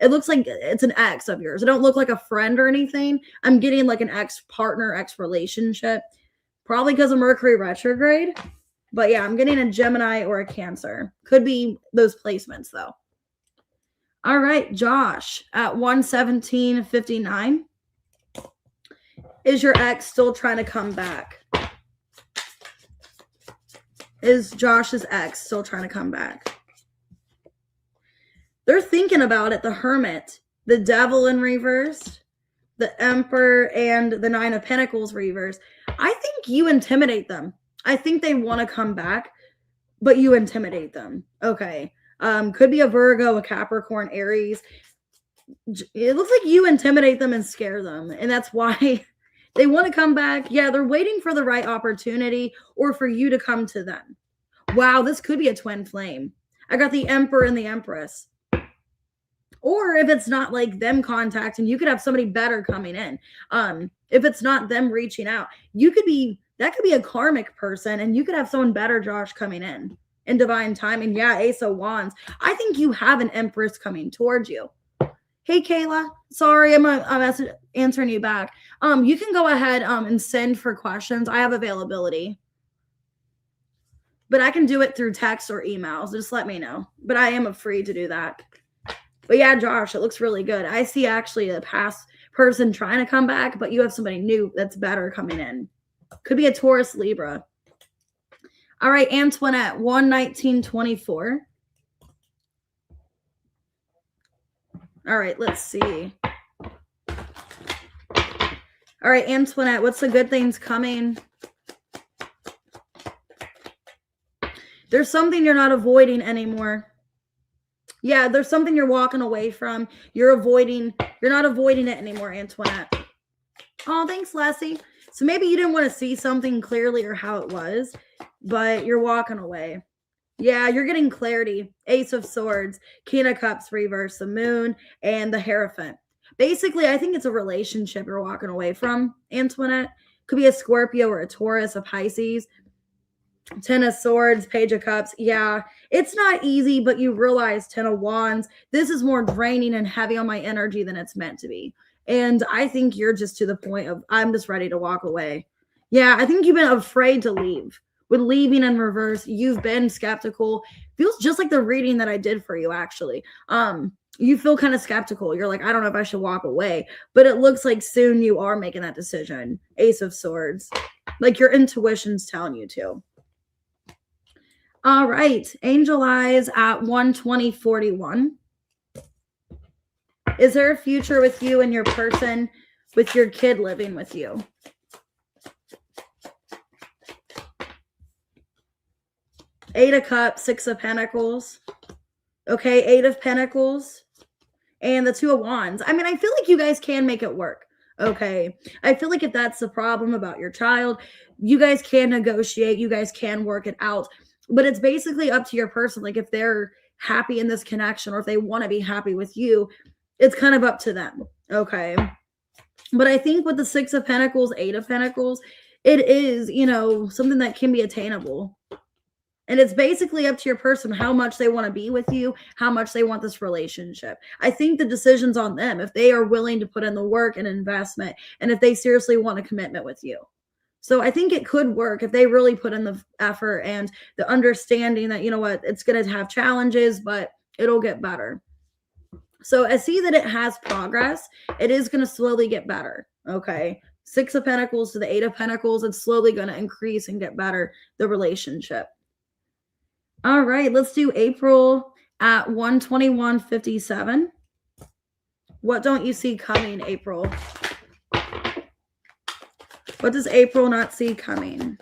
it looks like it's an ex of yours. It don't look like a friend or anything. I'm getting like an ex-partner, ex-relationship, probably because of Mercury retrograde. But yeah, I'm getting a Gemini or a Cancer. Could be those placements though. All right, Josh at 11759. Is your ex still trying to come back? Is Josh's ex still trying to come back? They're thinking about it. The Hermit, the Devil in reverse, the Emperor, and the 9 of Pentacles reverse. I think you intimidate them. I think they want to come back, but you intimidate them. Okay. Could be a Virgo, a Capricorn, Aries. It looks like you intimidate them and scare them. And that's why they want to come back. Yeah, they're waiting for the right opportunity or for you to come to them. Wow, this could be a twin flame. I got the Emperor and the Empress. Or if it's not like them contacting, you could have somebody better coming in. If it's not them reaching out, that could be a karmic person, and you could have someone better, Josh, coming in divine timing. Yeah, Ace of Wands. I think you have an Empress coming towards you. Hey, Kayla. Sorry, I'm answering you back. You can go ahead and send for questions. I have availability. But I can do it through text or emails. Just let me know. But I am free to do that. But yeah, Josh, it looks really good. I see actually a past person trying to come back, but you have somebody new that's better coming in. Could be a Taurus, Libra. All right, Antoinette, 11924. All right, let's see. All right, Antoinette, what's the good things coming? There's something you're not avoiding anymore. Yeah, there's something you're walking away from. You're not avoiding it anymore, Antoinette. Oh, thanks, Leslie. So maybe you didn't want to see something clearly or how it was, but you're walking away. Yeah, you're getting clarity. Ace of Swords, King of Cups reverse, the Moon, and the Hierophant. Basically, I think it's a relationship you're walking away from, Antoinette. Could be a Scorpio or a Taurus, a Pisces. Ten of Swords, Page of Cups. Yeah, it's not easy, but you realize Ten of Wands, this is more draining and heavy on my energy than it's meant to be. And I think you're just to the point of, I'm just ready to walk away. Yeah, I think you've been afraid to leave. With leaving in reverse, you've been skeptical. Feels just like the reading that I did for you, actually. You feel kind of skeptical. You're like, I don't know if I should walk away. But it looks like soon you are making that decision. Ace of Swords. Like your intuition's telling you to. All right. Angel Eyes at 12041. Is there a future with you and your person, with your kid living with you? Eight of Cups, Six of Pentacles. Okay, Eight of Pentacles. And the Two of Wands. I mean, I feel like you guys can make it work. Okay. I feel like if that's the problem about your child, you guys can negotiate. You guys can work it out. But it's basically up to your person. Like if they're happy in this connection or if they want to be happy with you, it's kind of up to them. Okay. But I think with the Six of Pentacles, Eight of Pentacles, it is, you know, something that can be attainable. And it's basically up to your person how much they want to be with you, how much they want this relationship. I think the decision's on them if they are willing to put in the work and investment and if they seriously want a commitment with you. So I think it could work if they really put in the effort and the understanding that, you know what, it's going to have challenges, but it'll get better. So I see that it has progress. It is going to slowly get better. Okay. Six of Pentacles to the Eight of Pentacles. It's slowly going to increase and get better, the relationship. All right, let's do April at 121.57. What don't you see coming, April? What does April not see coming?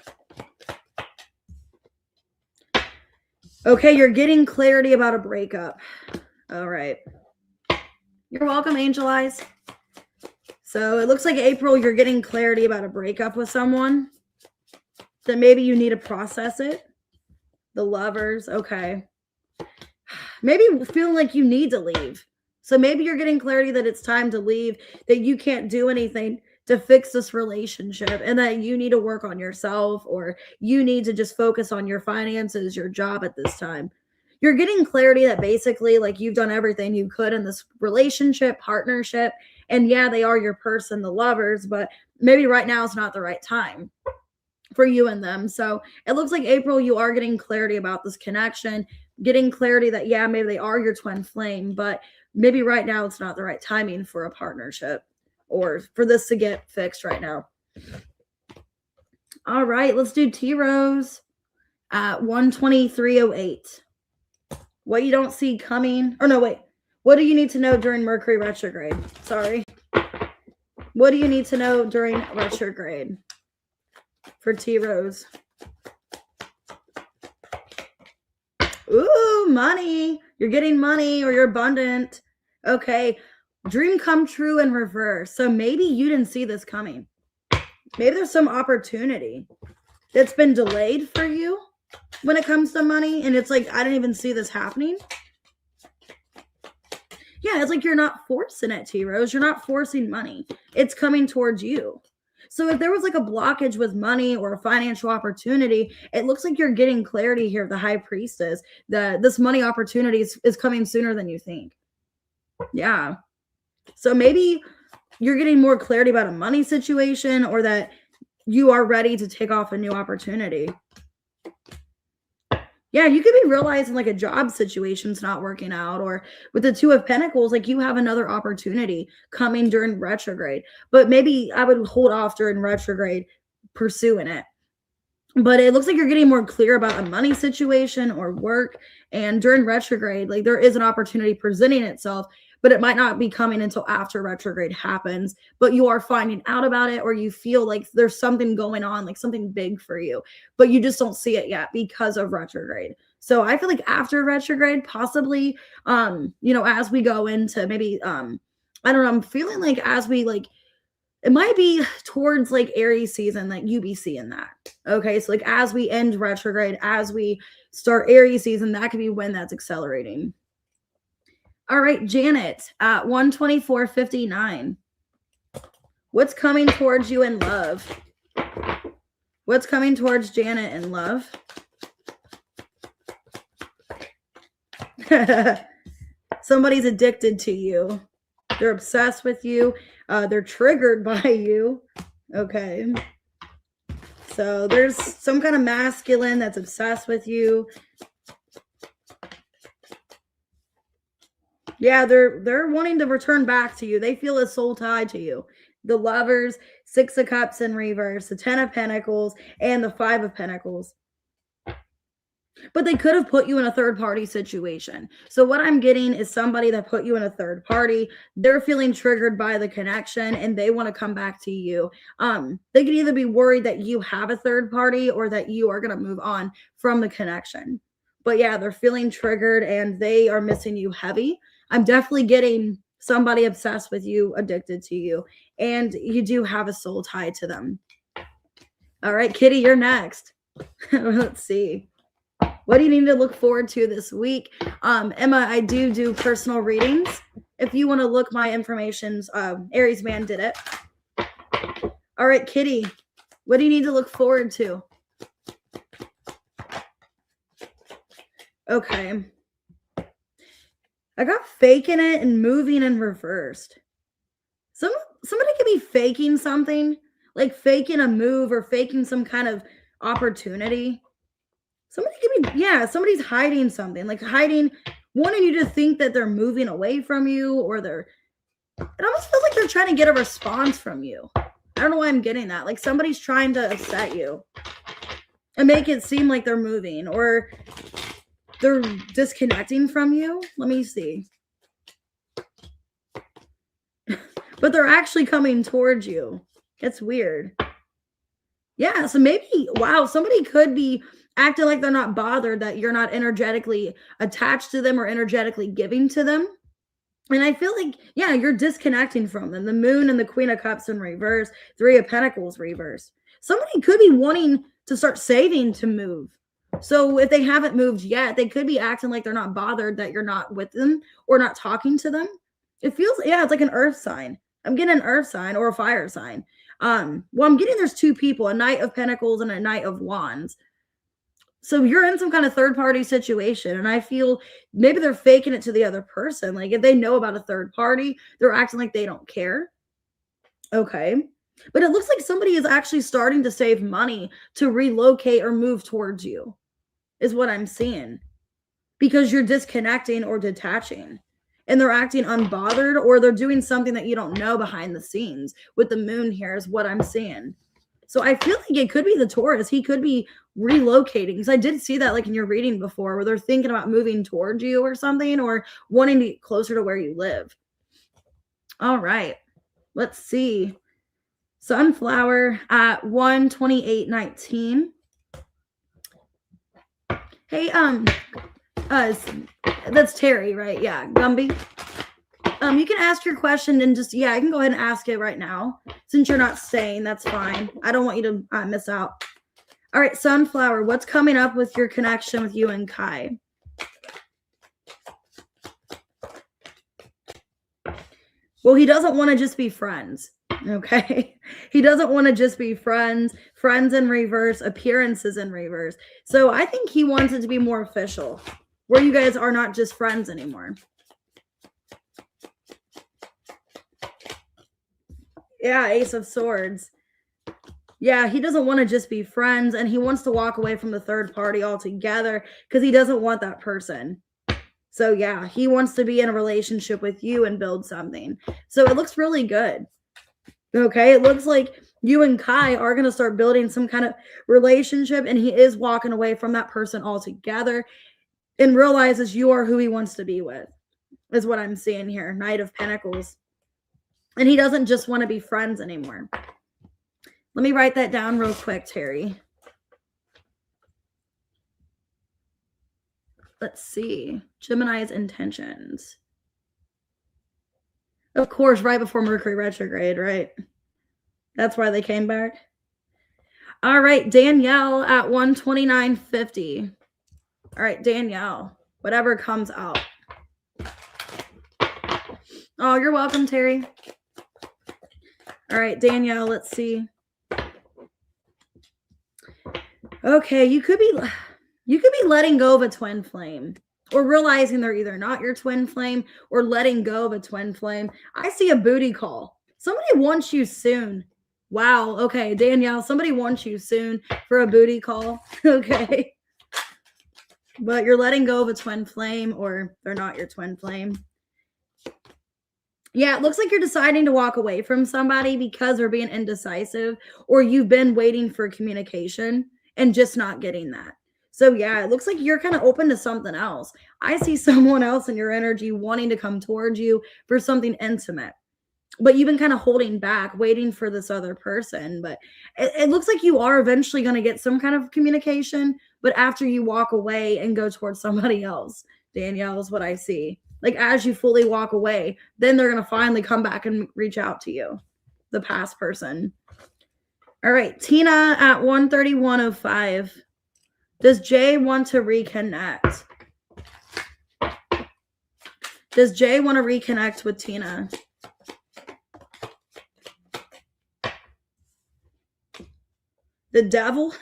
Okay, you're getting clarity about a breakup. All right. You're welcome, Angel Eyes. So it looks like April, you're getting clarity about a breakup with someone. That maybe you need to process it. The Lovers, okay. Maybe feeling like you need to leave. So maybe you're getting clarity that it's time to leave, that you can't do anything to fix this relationship and that you need to work on yourself or you need to just focus on your finances, your job at this time. You're getting clarity that basically like you've done everything you could in this relationship, partnership, and yeah, they are your person, the Lovers, but maybe right now is not the right time for you and them. So it looks like April, you are getting clarity about this connection, getting clarity that, yeah, maybe they are your twin flame, but maybe right now it's not the right timing for a partnership or for this to get fixed right now. All right, let's do T-Rose at 123.08. What you don't see coming, or no, wait. What do you need to know during Mercury retrograde? Sorry. What do you need to know during retrograde? For T-Rose. Ooh, money. You're getting money or you're abundant. Okay. Dream come true in reverse. So maybe you didn't see this coming. Maybe there's some opportunity that's been delayed for you when it comes to money. And it's like, I didn't even see this happening. Yeah, it's like you're not forcing it, T-Rose. You're not forcing money. It's coming towards you. So if there was like a blockage with money or a financial opportunity, it looks like you're getting clarity here of the High Priestess that this money opportunity is coming sooner than you think. Yeah. So maybe you're getting more clarity about a money situation or that you are ready to take off a new opportunity. Yeah, you could be realizing like a job situation's not working out, or with the Two of Pentacles, like you have another opportunity coming during retrograde. But maybe I would hold off during retrograde pursuing it. But it looks like you're getting more clear about a money situation or work. And during retrograde, like there is an opportunity presenting itself, but it might not be coming until after retrograde happens. But you are finding out about it, or you feel like there's something going on, like something big for you, but you just don't see it yet because of retrograde. So I feel like after retrograde, possibly, you know, as we go into maybe, I don't know, I'm feeling like as we like, it might be towards like Aries season that you be seeing that. Okay, so like as we end retrograde, as we start Aries season, that could be when that's accelerating. All right, Janet at 124.59. What's coming towards you in love? What's coming towards Janet in love? Somebody's addicted to you. They're obsessed with you. They're triggered by you. Okay. So there's some kind of masculine that's obsessed with you. Yeah, they're wanting to return back to you. They feel a soul tie to you. The Lovers, 6 of Cups in reverse, the 10 of Pentacles, and the 5 of Pentacles. But they could have put you in a third party situation. So what I'm getting is somebody that put you in a third party. They're feeling triggered by the connection and they want to come back to you. They could either be worried that you have a third party or that you are going to move on from the connection. But yeah, they're feeling triggered and they are missing you heavy. I'm definitely getting somebody obsessed with you, addicted to you, and you do have a soul tie to them. All right, Kitty, you're next. Let's see. What do you need to look forward to this week? Emma, I do personal readings. If you want to look my informations, Aries Man did it. All right, Kitty, what do you need to look forward to? Okay. I got faking it and moving in reversed. Somebody could be faking something, like faking a move or faking some kind of opportunity. Somebody could be, yeah, somebody's hiding something, like wanting you to think that they're moving away from you, or it almost feels like they're trying to get a response from you. I don't know why I'm getting that. Like somebody's trying to upset you and make it seem like they're moving, or they're disconnecting from you. Let me see. But they're actually coming towards you. It's weird. Yeah, so maybe, wow, somebody could be acting like they're not bothered that you're not energetically attached to them or energetically giving to them. And I feel like, yeah, you're disconnecting from them. The Moon and the Queen of Cups in reverse, 3 of Pentacles reverse. Somebody could be wanting to start saving to move. So if they haven't moved yet, they could be acting like they're not bothered that you're not with them or not talking to them. It feels, yeah, it's like an earth sign. I'm getting an earth sign or a fire sign. Well, I'm getting there's 2 people, a Knight of Pentacles and a Knight of Wands. So you're in some kind of third party situation. And I feel maybe they're faking it to the other person. Like if they know about a third party, they're acting like they don't care. Okay. But it looks like somebody is actually starting to save money to relocate or move towards you, is what I'm seeing. Because you're disconnecting or detaching. And they're acting unbothered, or they're doing something that you don't know behind the scenes. With the Moon here is what I'm seeing. So I feel like it could be the Taurus. He could be relocating, because I did see that like in your reading before, where they're thinking about moving towards you or something, or wanting to get closer to where you live. All right, let's see. Sunflower at 128.19. Hey, that's Terry, right? Yeah, Gumby. You can ask your question and just, yeah, I can go ahead and ask it right now. Since you're not staying, that's fine. I don't want you to miss out. All right, Sunflower, what's coming up with your connection with you and Kai? Well, he doesn't want to just be friends, okay? He doesn't want to just be friends in reverse, appearances in reverse. So I think he wants it to be more official, where you guys are not just friends anymore. Yeah, Ace of Swords. Yeah, he doesn't want to just be friends, and he wants to walk away from the third party altogether because he doesn't want that person. So yeah, he wants to be in a relationship with you and build something. So it looks really good. Okay, it looks like you and Kai are going to start building some kind of relationship, and he is walking away from that person altogether and realizes you are who he wants to be with, is what I'm seeing here. Knight of Pentacles. And he doesn't just want to be friends anymore. Let me write that down real quick, Terry. Let's see. Gemini's intentions. Of course, right before Mercury retrograde, right? That's why they came back. All right, Danielle at 129.50. All right, Danielle, whatever comes out. Oh, you're welcome, Terry. All right, Danielle, let's see. Okay, you could be letting go of a twin flame, or realizing they're either not your twin flame or letting go of a twin flame. I see a booty call. Somebody wants you soon. Wow. Okay, Danielle, somebody wants you soon for a booty call. Okay. But you're letting go of a twin flame, or they're not your twin flame. Yeah, it looks like you're deciding to walk away from somebody because they're being indecisive, or you've been waiting for communication and just not getting that. So yeah, it looks like you're kind of open to something else. I see someone else in your energy wanting to come towards you for something intimate, but you've been kind of holding back, waiting for this other person. But it looks like you are eventually going to get some kind of communication, but after you walk away and go towards somebody else. Danielle, is what I see. Like, as you fully walk away, then they're going to finally come back and reach out to you, the past person. All right, Tina at 131.05. Does Jay want to reconnect? Does Jay want to reconnect with Tina? The Devil,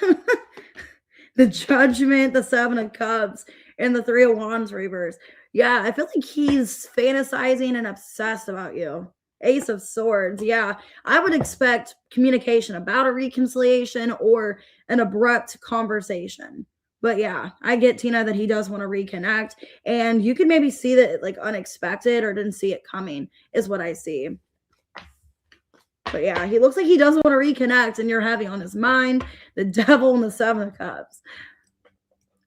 the Judgment, the Seven of Cups, and the Three of Wands reverse. Yeah, I feel like he's fantasizing and obsessed about you. Ace of Swords. Yeah, I would expect communication about a reconciliation or an abrupt conversation. But yeah, I get, Tina, that he does want to reconnect. And you can maybe see that like unexpected or didn't see it coming is what I see. But yeah, he looks like he does want to reconnect and you're heavy on his mind. The Devil and the Seven of Cups.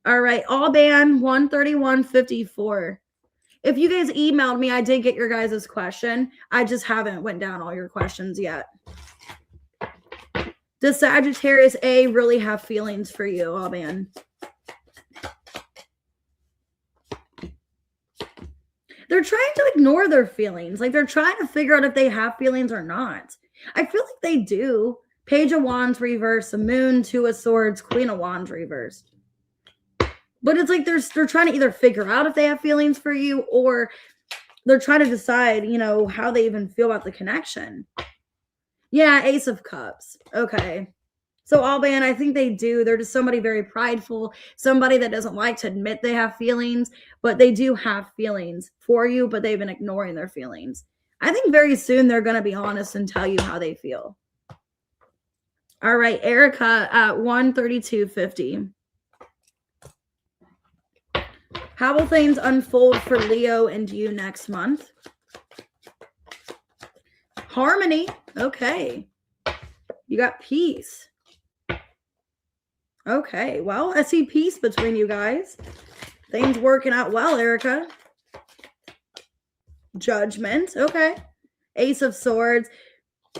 All right, Alban 131.54. If you guys emailed me, I did get your guys' question. I just haven't went down all your questions yet. Does Sagittarius A really have feelings for you, Alban? They're trying to ignore their feelings. Like, they're trying to figure out if they have feelings or not. I feel like they do. Page of Wands reverse, the Moon, Two of Swords, Queen of Wands reverse. But it's like they're trying to either figure out if they have feelings for you, or they're trying to decide, you know, how they even feel about the connection. Yeah, Ace of Cups. Okay. So Alban, I think they do. They're just somebody very prideful, somebody that doesn't like to admit they have feelings, but they do have feelings for you, but they've been ignoring their feelings. I think very soon they're going to be honest and tell you how they feel. All right, Erica at 132.50. How will things unfold for Leo and you next month? Harmony. Okay. You got peace. Okay. Well, I see peace between you guys. Things working out well, Erica. Judgment. Okay. Ace of Swords.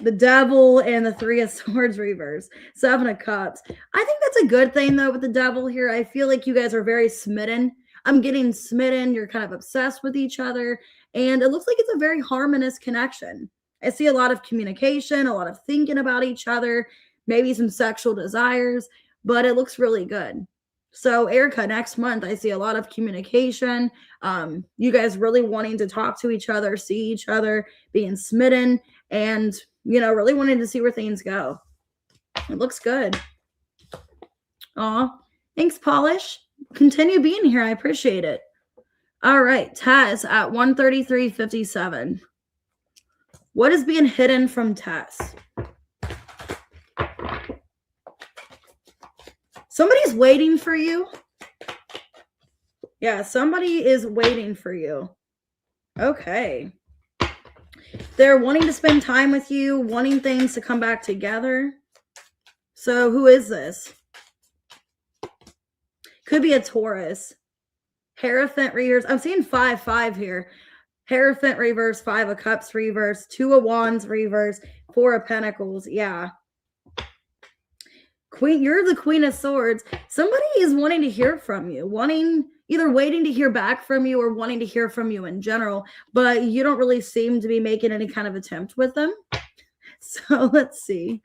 The Devil and the Three of Swords reverse. Seven of Cups. I think that's a good thing, though, with the Devil here. I feel like you guys are very smitten. I'm getting smitten. You're kind of obsessed with each other. And it looks like it's a very harmonious connection. I see a lot of communication, a lot of thinking about each other, maybe some sexual desires, but it looks really good. So Erica, next month, I see a lot of communication. You guys really wanting to talk to each other, see each other, being smitten, and, you know, really wanting to see where things go. It looks good. Aw, thanks, Polish. Continue being here. I appreciate it. All right, Tess at 133.57. What is being hidden from Tess? Somebody's waiting for you. Yeah, somebody is waiting for you. Okay. They're wanting to spend time with you, wanting things to come back together. So who is this? Could be a Taurus. Hierophant reverse. I'm seeing 5-5 here. Hierophant reverse, Five of Cups reverse, Two of Wands reverse, Four of Pentacles. Yeah. Queen, you're the Queen of Swords. Somebody is wanting to hear from you, either waiting to hear back from you or wanting to hear from you in general, but you don't really seem to be making any kind of attempt with them. So let's see.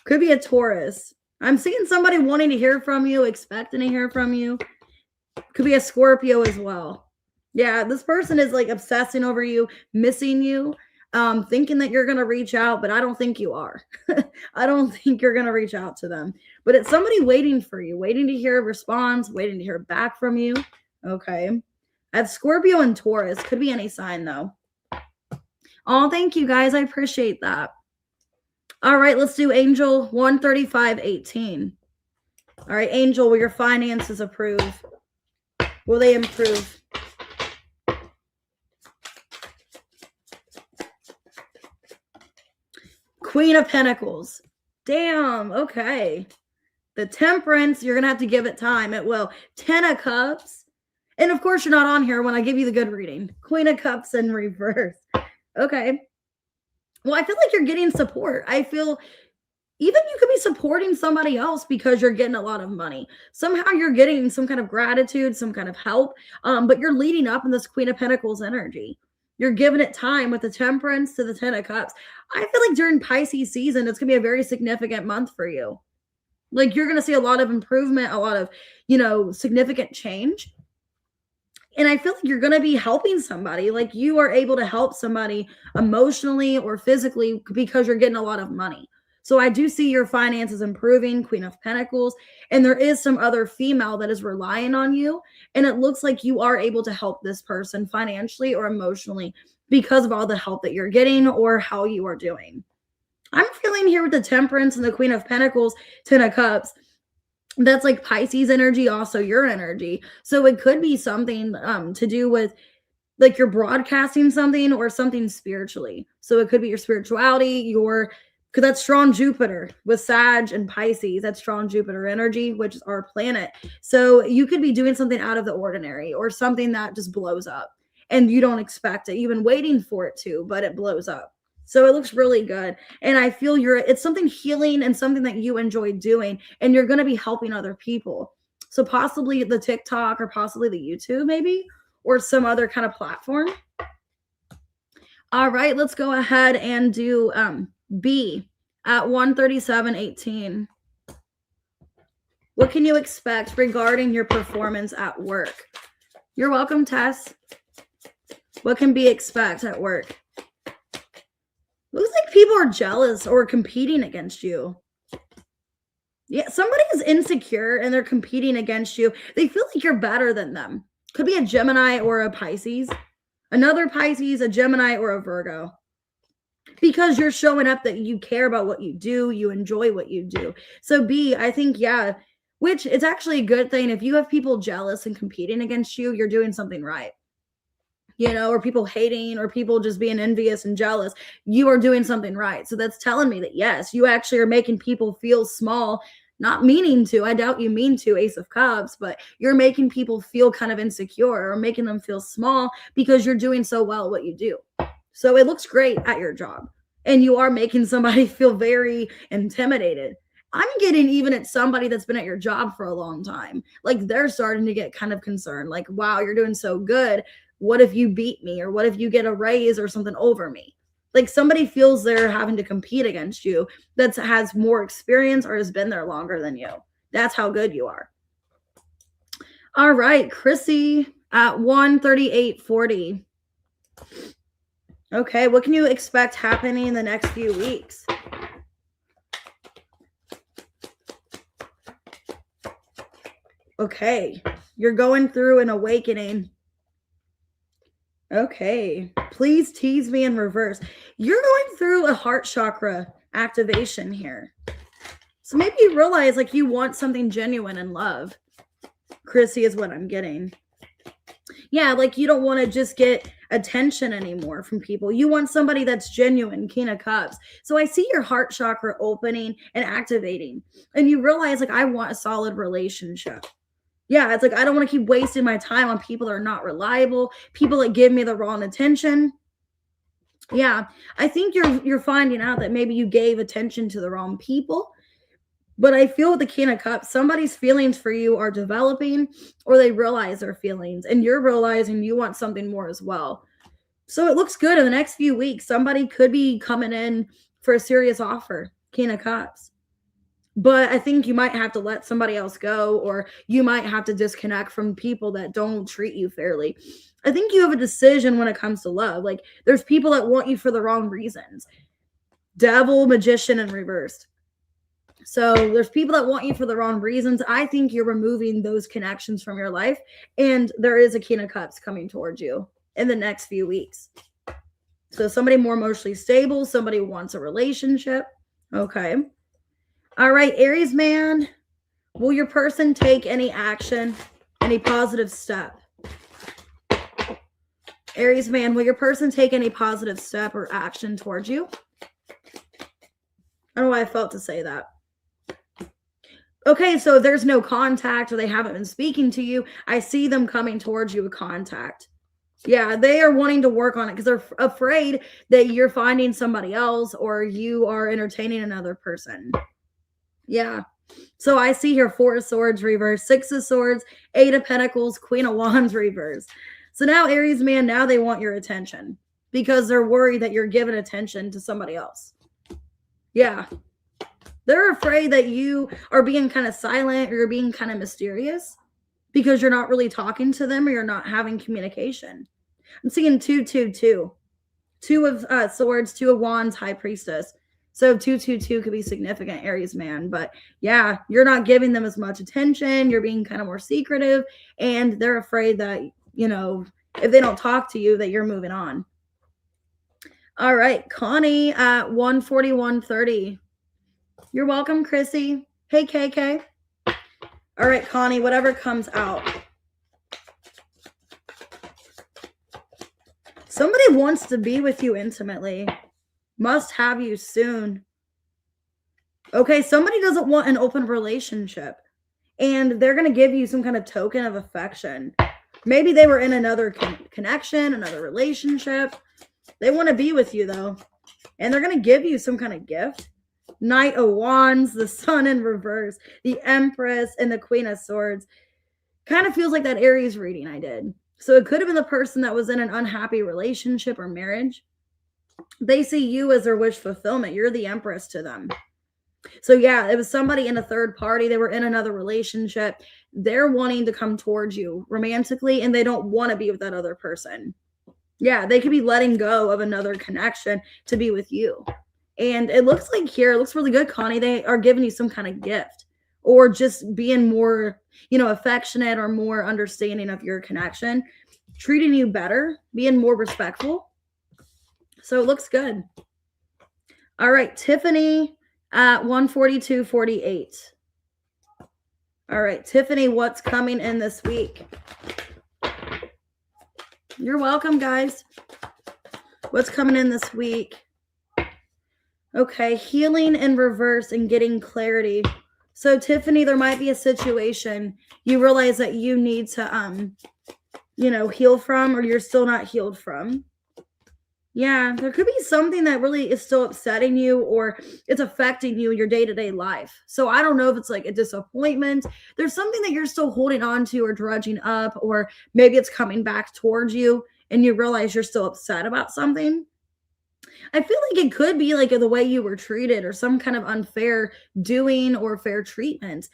Could be a Taurus. I'm seeing somebody wanting to hear from you, expecting to hear from you. Could be a Scorpio as well. Yeah, this person is like obsessing over you, missing you, thinking that you're going to reach out, but I don't think you are. I don't think you're going to reach out to them. But it's somebody waiting for you, waiting to hear a response, waiting to hear back from you. Okay. I have Scorpio and Taurus. Could be any sign, though. Oh, thank you, guys. I appreciate that. All right, let's do Angel 13518. All right, Angel, will your finances improve? Will they improve? Queen of Pentacles. Damn, okay. The Temperance, you're going to have to give it time. It will. 10 of Cups. And of course, you're not on here when I give you the good reading. Queen of Cups in reverse. Okay. Well, I feel like you're getting support. I feel even you could be supporting somebody else because you're getting a lot of money. Somehow you're getting some kind of gratitude, some kind of help, but you're leading up in this Queen of Pentacles energy. You're giving it time with the Temperance to the 10 of Cups. I feel like during Pisces season, it's going to be a very significant month for you. Like you're going to see a lot of improvement, a lot of, significant change. And I feel like you're going to be helping somebody. Like you are able to help somebody emotionally or physically because you're getting a lot of money. So I do see your finances improving, Queen of Pentacles, and there is some other female that is relying on you. And it looks like you are able to help this person financially or emotionally because of all the help that you're getting or how you are doing. I'm feeling here with the Temperance and the Queen of Pentacles, 10 of Cups. That's like Pisces energy, also your energy. So it could be something to do with like you're broadcasting something or something spiritually. So it could be your spirituality, because that's strong Jupiter with Sag and Pisces. That's strong Jupiter energy, which is our planet. So you could be doing something out of the ordinary or something that just blows up and you don't expect it. You've been waiting for it to, but it blows up. So it looks really good. And I feel it's something healing and something that you enjoy doing. And you're going to be helping other people. So possibly the TikTok or possibly the YouTube maybe, or some other kind of platform. All right, let's go ahead and do B at 137.18. What can you expect regarding your performance at work? You're welcome, Tess. What can be expected at work? Looks like people are jealous or competing against you. Yeah, somebody is insecure and they're competing against you. They feel like you're better than them. Could be a Gemini or a Pisces. Another Pisces, a Gemini, or a Virgo. Because you're showing up that you care about what you do. You enjoy what you do. So B, I think, yeah, which it's actually a good thing. If you have people jealous and competing against you, you're doing something right. Or people hating or people just being envious and jealous, you are doing something right. So that's telling me that, yes, you actually are making people feel small, not meaning to. I doubt you mean to, Ace of Cups, but you're making people feel kind of insecure or making them feel small because you're doing so well at what you do. So it looks great at your job and you are making somebody feel very intimidated. I'm getting even at somebody that's been at your job for a long time. Like they're starting to get kind of concerned. Like, wow, you're doing so good. What if you beat me? Or what if you get a raise or something over me? Like somebody feels they're having to compete against you that has more experience or has been there longer than you. That's how good you are. All right, Chrissy at 138.40. Okay, what can you expect happening in the next few weeks? Okay, you're going through an awakening. Okay, please tease me in reverse. You're going through a heart chakra activation here. So maybe you realize like you want something genuine in love. Chrissy is what I'm getting. Yeah, like you don't want to just get attention anymore from people. You want somebody that's genuine, King of Cups. So I see your heart chakra opening and activating. And you realize like I want a solid relationship. Yeah, it's like I don't want to keep wasting my time on people that are not reliable, people that give me the wrong attention. Yeah, I think you're finding out that maybe you gave attention to the wrong people. But I feel with the King of Cups, somebody's feelings for you are developing or they realize their feelings and you're realizing you want something more as well. So it looks good in the next few weeks. Somebody could be coming in for a serious offer, King of Cups. But I think you might have to let somebody else go, or you might have to disconnect from people that don't treat you fairly. I think you have a decision when it comes to love. Like, there's people that want you for the wrong reasons. Devil, Magician, and reversed. So there's people that want you for the wrong reasons. I think you're removing those connections from your life, and there is a King of Cups coming towards you in the next few weeks. So somebody more emotionally stable, somebody wants a relationship. Okay. All right, Aries man, will your person take any action, any positive step? Aries man, will your person take any positive step or action towards you? I don't know why I felt to say that. Okay, so if there's no contact or they haven't been speaking to you, I see them coming towards you with contact. Yeah, they are wanting to work on it because they're afraid that you're finding somebody else or you are entertaining another person. Yeah. So I see here 4 of Swords reverse, 6 of Swords, 8 of Pentacles, Queen of Wands reverse. So now Aries man, now they want your attention because they're worried that you're giving attention to somebody else. Yeah. They're afraid that you are being kind of silent or you're being kind of mysterious because you're not really talking to them or you're not having communication. I'm seeing 2, 2, 2. 2 of Swords, 2 of Wands, High Priestess. So 2, 2, 2 could be significant, Aries man. But yeah, you're not giving them as much attention. You're being kind of more secretive. And they're afraid that, you know, if they don't talk to you, that you're moving on. All right, Connie at 141.30. You're welcome, Chrissy. Hey, KK. All right, Connie, whatever comes out. Somebody wants to be with you intimately. Must have you soon. Okay, somebody doesn't want an open relationship. And they're going to give you some kind of token of affection. Maybe they were in another connection, another relationship. They want to be with you, though. And they're going to give you some kind of gift. Knight of Wands, the Sun in reverse, the Empress, and the Queen of Swords. Kind of feels like that Aries reading I did. So it could have been the person that was in an unhappy relationship or marriage. They see you as their wish fulfillment. You're the Empress to them. So yeah, it was somebody in a third party. They were in another relationship. They're wanting to come towards you romantically, and they don't want to be with that other person. Yeah, they could be letting go of another connection to be with you. And it looks like here, it looks really good, Connie. They are giving you some kind of gift or just being more, you know, affectionate or more understanding of your connection, treating you better, being more respectful. So it looks good. All right, Tiffany at 142.48. All right, Tiffany, what's coming in this week? You're welcome, guys. What's coming in this week? Okay, healing in reverse and getting clarity. So, Tiffany, there might be a situation you realize that you need to, you know, heal from, or you're still not healed from. Yeah, there could be something that really is still upsetting you or it's affecting you in your day-to-day life. So I don't know if it's like a disappointment. There's something that you're still holding on to or drudging up, or maybe it's coming back towards you and you realize you're still upset about something. I feel like it could be like the way you were treated or some kind of unfair doing or fair treatment.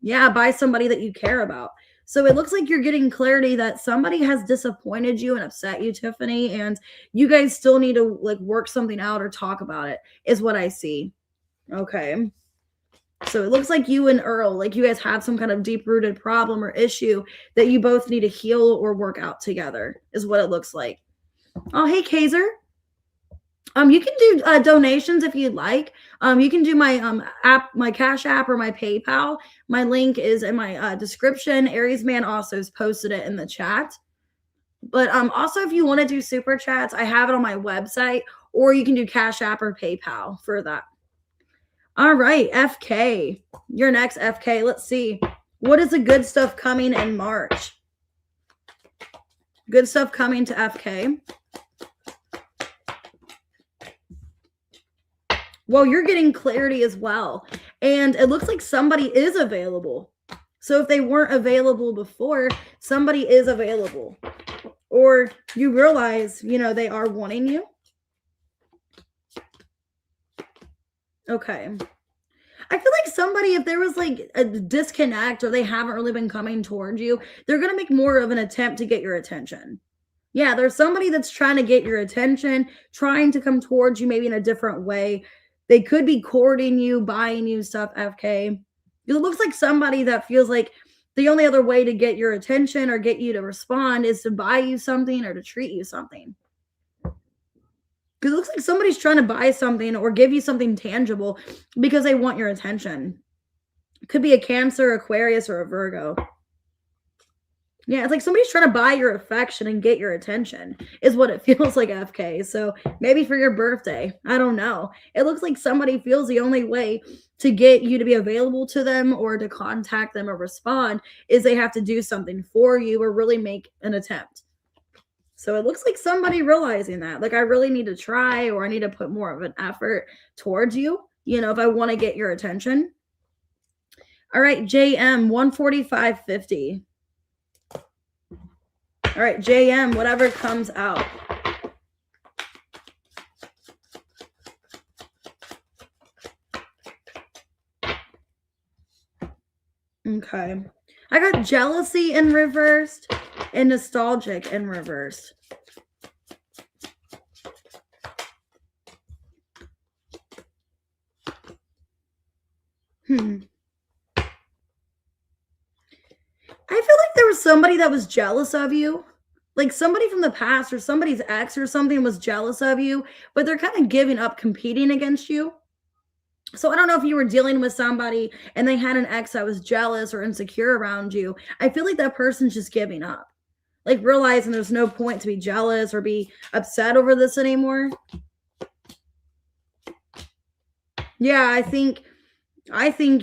Yeah, by somebody that you care about. So it looks like you're getting clarity that somebody has disappointed you and upset you, Tiffany, and you guys still need to like work something out or talk about it, is what I see. Okay. So it looks like you and Earl, like you guys have some kind of deep-rooted problem or issue that you both need to heal or work out together, is what it looks like. Oh, hey, Kaiser. You can do donations if you'd like. You can do my app, my Cash App, or my PayPal. My link is in my description. Aries Man also has posted it in the chat. But also, if you want to do super chats, I have it on my website, or you can do Cash App or PayPal for that. All right, FK. Your next FK. Let's see. What is the good stuff coming in March? Good stuff coming to FK. Well, you're getting clarity as well. And it looks like somebody is available. So if they weren't available before, somebody is available. Or you realize, you know, they are wanting you. Okay. I feel like somebody, if there was like a disconnect or they haven't really been coming towards you, they're going to make more of an attempt to get your attention. Yeah, there's somebody that's trying to get your attention, trying to come towards you maybe in a different way. They could be courting you, buying you stuff, FK. It looks like somebody that feels like the only other way to get your attention or get you to respond is to buy you something or to treat you something. Because it looks like somebody's trying to buy something or give you something tangible because they want your attention. It could be a Cancer, Aquarius, or a Virgo. Yeah, it's like somebody's trying to buy your affection and get your attention is what it feels like, FK. So maybe for your birthday, I don't know. It looks like somebody feels the only way to get you to be available to them or to contact them or respond is they have to do something for you or really make an attempt. So it looks like somebody realizing that, like, I really need to try or I need to put more of an effort towards you, you know, if I want to get your attention. All right, JM 145.50. All right, JM, whatever comes out. Okay. I got jealousy in reversed and nostalgic in reversed. I feel like there was somebody that was jealous of you. Like somebody from the past or somebody's ex or something was jealous of you, but they're kind of giving up competing against you. So I don't know if you were dealing with somebody and they had an ex that was jealous or insecure around you. I feel like that person's just giving up. Like realizing there's no point to be jealous or be upset over this anymore. Yeah, I think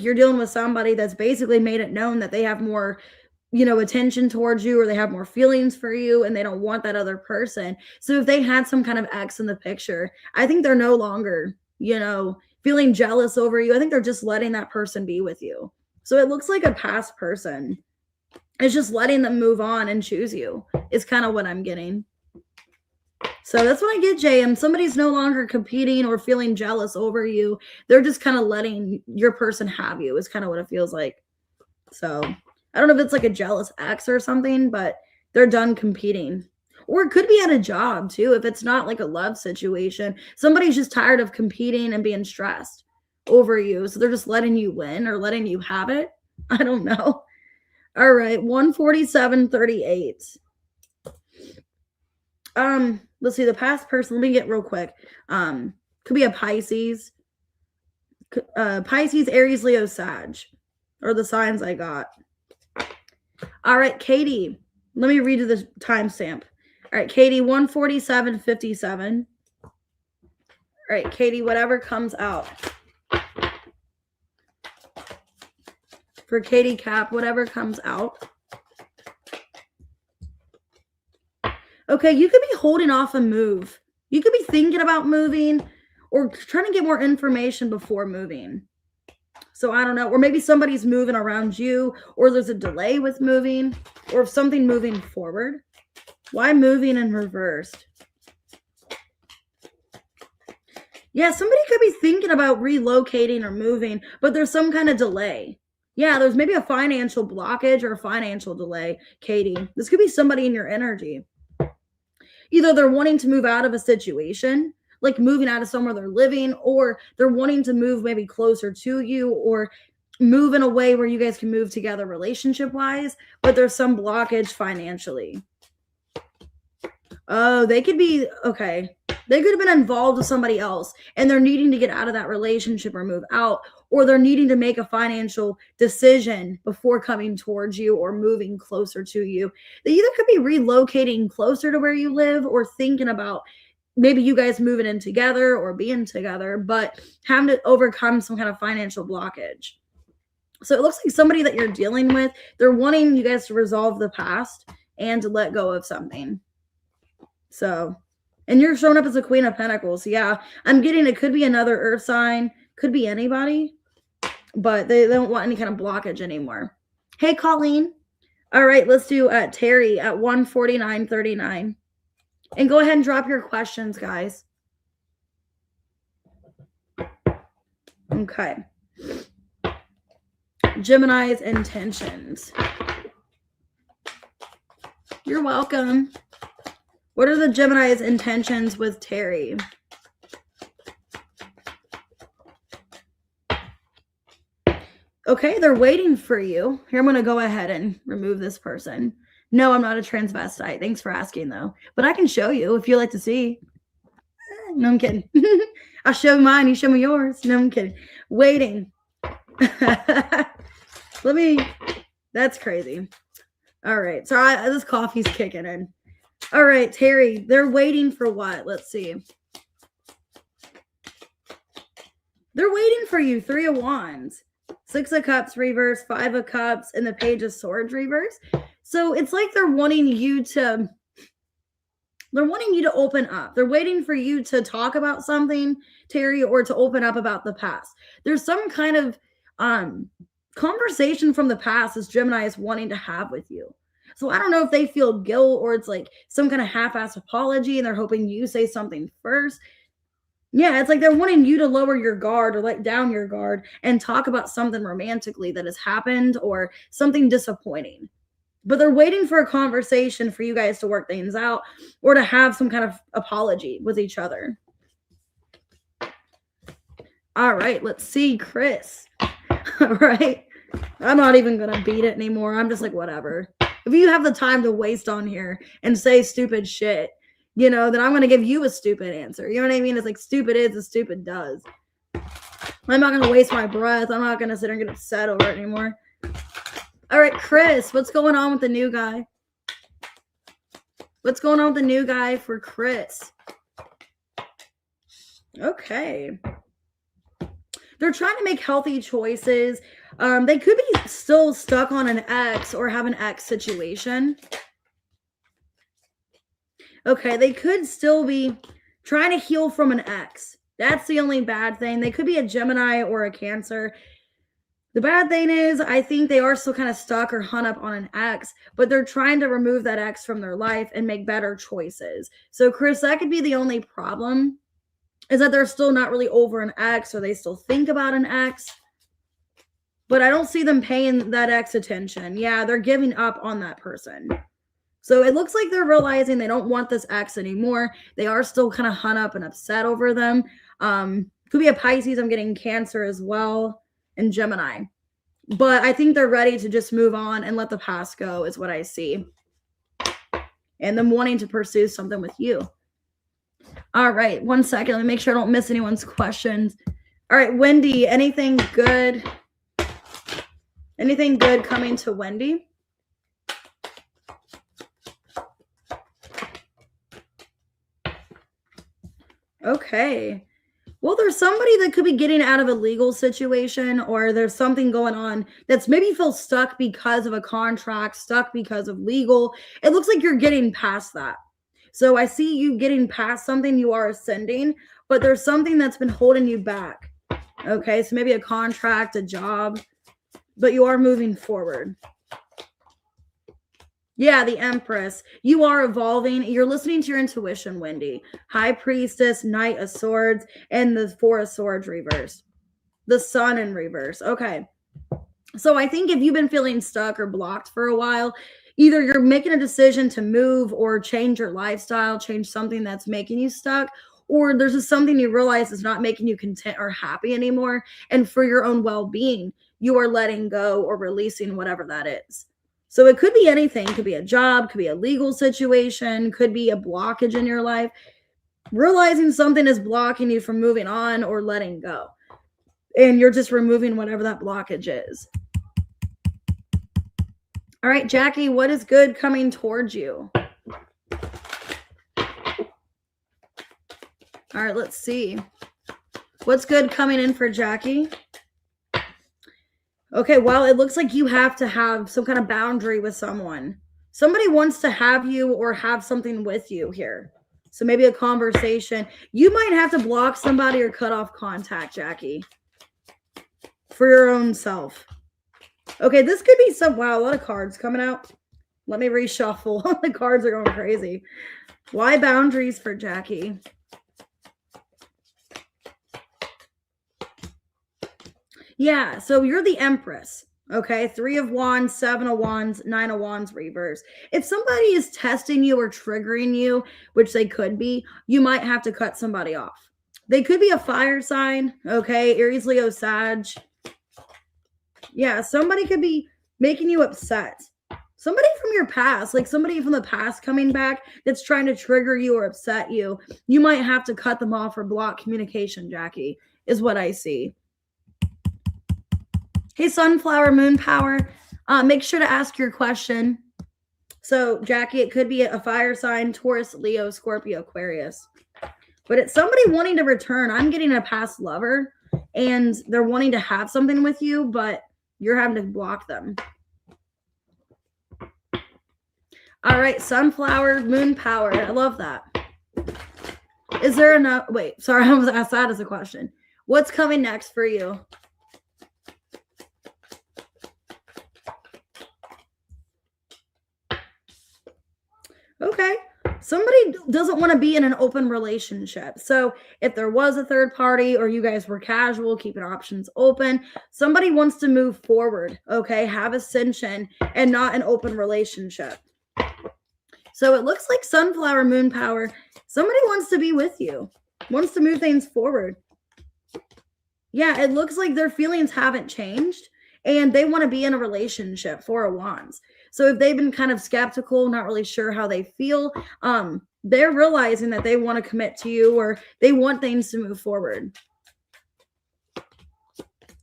you're dealing with somebody that's basically made it known that they have more, you know, attention towards you or they have more feelings for you and they don't want that other person. So if they had some kind of ex in the picture, I think they're no longer, you know, feeling jealous over you. I think they're just letting that person be with you. So it looks like a past person is just letting them move on and choose you is kind of what I'm getting. So that's what I get, JM. Somebody's no longer competing or feeling jealous over you. They're just kind of letting your person have you is kind of what it feels like. So I don't know if it's like a jealous ex or something, but they're done competing. Or it could be at a job too, if it's not like a love situation. Somebody's just tired of competing and being stressed over you. So they're just letting you win or letting you have it. I don't know. All right, 147.38. Let's see, the past person, let me get real quick. Could be a Pisces. Pisces, Aries, Leo, Sag. Or the signs I got. All right, Katie. Let me read you the timestamp. All right, Katie, 147.57. All right, Katie, whatever comes out. For Katie Cap, whatever comes out. Okay, you could be holding off a move. You could be thinking about moving or trying to get more information before moving. So I don't know. Or maybe somebody's moving around you or there's a delay with moving or something moving forward. Why moving in reversed? Yeah, somebody could be thinking about relocating or moving, but there's some kind of delay. Yeah, there's maybe a financial blockage or a financial delay, Katie. This could be somebody in your energy. Either they're wanting to move out of a situation, like moving out of somewhere they're living, or they're wanting to move maybe closer to you or move in a way where you guys can move together relationship-wise, but there's some blockage financially. Oh, they could be, okay. They could have been involved with somebody else and they're needing to get out of that relationship or move out, or they're needing to make a financial decision before coming towards you or moving closer to you. They either could be relocating closer to where you live or thinking about maybe you guys moving in together or being together, but having to overcome some kind of financial blockage. So it looks like somebody that you're dealing with, they're wanting you guys to resolve the past and to let go of something. So, and you're showing up as a Queen of Pentacles. Yeah, I'm getting it could be another earth sign, could be anybody, but they don't want any kind of blockage anymore. Hey, Colleen. All right, let's do Terry at 149.39. And go ahead and drop your questions, guys. Okay. Gemini's intentions. You're welcome. What are the Gemini's intentions with Terry? Okay, they're waiting for you. Here, I'm going to go ahead and remove this person. No, I'm not a transvestite. Thanks for asking, though. But I can show you if you like to see. No, I'm kidding. I'll show mine. You show me yours. No, I'm kidding. Waiting. That's crazy. All right. So this coffee's kicking in. All right, Terry, they're waiting for what? Let's see. They're waiting for you. 3 of Wands. 6 of Cups reverse, 5 of Cups, and the Page of Swords reverse. So it's like they're wanting you to open up. They're waiting for you to talk about something, Terry, or to open up about the past. There's some kind of conversation from the past as Gemini is wanting to have with you. So I don't know if they feel guilt or it's like some kind of half-ass apology and they're hoping you say something first. Yeah, it's like they're wanting you to lower your guard or let down your guard and talk about something romantically that has happened or something disappointing. But they're waiting for a conversation for you guys to work things out or to have some kind of apology with each other. All right, let's see, Chris. All right. I'm not even going to beat it anymore. I'm just like, whatever. If you have the time to waste on here and say stupid shit, then I'm going to give you a stupid answer. You know what I mean? It's like stupid is as stupid does. I'm not going to waste my breath. I'm not going to sit there and get upset over it anymore. All right, Chris, what's going on with the new guy? What's going on with the new guy for Chris? Okay. They're trying to make healthy choices. They could be still stuck on an ex or have an ex situation. Okay, they could still be trying to heal from an ex. That's the only bad thing. They could be a Gemini or a Cancer. The bad thing is, I think they are still kind of stuck or hung up on an ex, but they're trying to remove that ex from their life and make better choices. So, Chris, that could be the only problem, is that they're still not really over an ex or they still think about an ex. But I don't see them paying that ex attention. Yeah, they're giving up on that person. So it looks like they're realizing they don't want this ex anymore. They are still kind of hung up and upset over them. Could be a Pisces. I'm getting Cancer as well, and Gemini. But I think they're ready to just move on and let the past go is what I see. And them wanting to pursue something with you. All right, 1 second. Let me make sure I don't miss anyone's questions. All right, Wendy, anything good? Anything good coming to Wendy? Okay. Well, there's somebody that could be getting out of a legal situation, or there's something going on that's maybe feels stuck because of a contract, stuck because of legal. It looks like you're getting past that. So I see you getting past something, you are ascending, but there's something that's been holding you back. Okay, so maybe a contract, a job, but you are moving forward. Yeah, the Empress. You are evolving. You're listening to your intuition, Wendy. High Priestess, Knight of Swords, and the Four of Swords reverse. The Sun in reverse. Okay. So I think if you've been feeling stuck or blocked for a while, either you're making a decision to move or change your lifestyle, change something that's making you stuck, or there's just something you realize is not making you content or happy anymore. And for your own well-being, you are letting go or releasing whatever that is. So it could be anything. Could be a job, could be a legal situation, could be a blockage in your life. Realizing something is blocking you from moving on or letting go. And you're just removing whatever that blockage is. All right, Jackie, what is good coming towards you? All right, let's see. What's good coming in for Jackie? Okay, well, it looks like you have to have some kind of boundary with someone. Somebody wants to have you or have something with you here. So maybe a conversation. You might have to block somebody or cut off contact, Jackie, for your own self. Okay, this could be wow, a lot of cards coming out. Let me reshuffle. The cards are going crazy. Why boundaries for Jackie? Yeah, so you're the Empress. Okay, 3 of Wands, 7 of Wands, 9 of Wands reverse. If somebody is testing you or triggering you, which they could be, you might have to cut somebody off. They could be a fire sign, okay? Aries, Leo, Sag. Yeah, somebody could be making you upset. Somebody from your past, like somebody from the past coming back that's trying to trigger you or upset you. You might have to cut them off or block communication, Jackie, is what I see. Hey, Sunflower Moon Power, make sure to ask your question. So, Jackie, it could be a fire sign, Taurus, Leo, Scorpio, Aquarius. But it's somebody wanting to return. I'm getting a past lover, and they're wanting to have something with you, but you're having to block them. All right, Sunflower Moon Power. I love that. Is there enough? Wait, sorry, I was asked that as a question. What's coming next for you? Okay. Somebody doesn't want to be in an open relationship. So if there was a third party or you guys were casual, keeping options open, somebody wants to move forward, okay? Have ascension and not an open relationship. So it looks like Sunflower Moon Power, somebody wants to be with you, wants to move things forward. Yeah, it looks like their feelings haven't changed and they want to be in a relationship, 4 of Wands. So if they've been kind of skeptical, not really sure how they feel, they're realizing that they want to commit to you or they want things to move forward.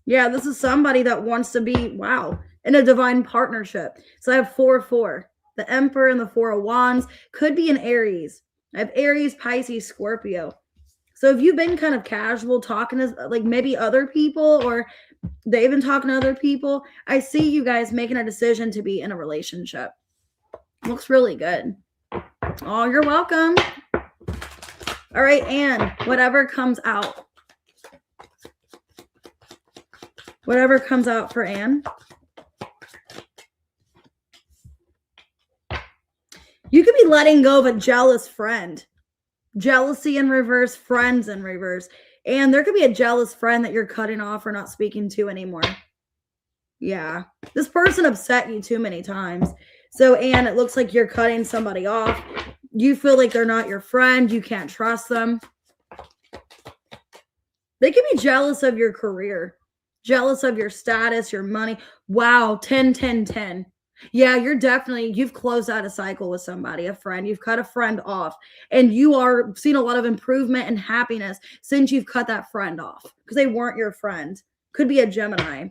Yeah, this is somebody that wants to be, wow, in a divine partnership. So I have 4-4. The Emperor and the 4 of Wands could be an Aries. I have Aries, Pisces, Scorpio. So if you've been kind of casual talking to like maybe other people or they've been talking to other people, I see you guys making a decision to be in a relationship. Looks really good. Oh, you're welcome. All right, Anne, whatever comes out. Whatever comes out for Anne. You could be letting go of a jealous friend. Jealousy in reverse, friends in reverse. And there could be a jealous friend that you're cutting off or not speaking to anymore. Yeah. This person upset you too many times. So, Anne, it looks like you're cutting somebody off. You feel like they're not your friend. You can't trust them. They could be jealous of your career, jealous of your status, your money. Wow, 10, 10, 10. Yeah, you've closed out a cycle with somebody, a friend. You've cut a friend off and you are seeing a lot of improvement and happiness since you've cut that friend off because they weren't your friend. Could be a Gemini.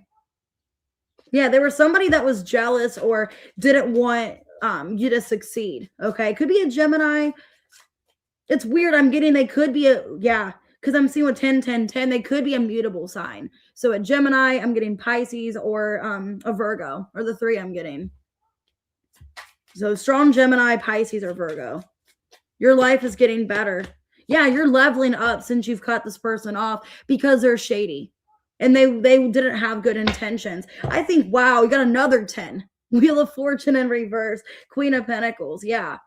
Yeah, they were somebody that was jealous or didn't want you to succeed. Okay, could be a Gemini. It's weird. I'm getting they could be because I'm seeing with 10, 10, 10, they could be a mutable sign. So a Gemini, I'm getting Pisces or a Virgo are the 3 I'm getting. So strong Gemini, Pisces, or Virgo. Your life is getting better. Yeah, you're leveling up since you've cut this person off because they're shady. And they didn't have good intentions. I think, wow, we got another 10. Wheel of Fortune in reverse. Queen of Pentacles. Yeah.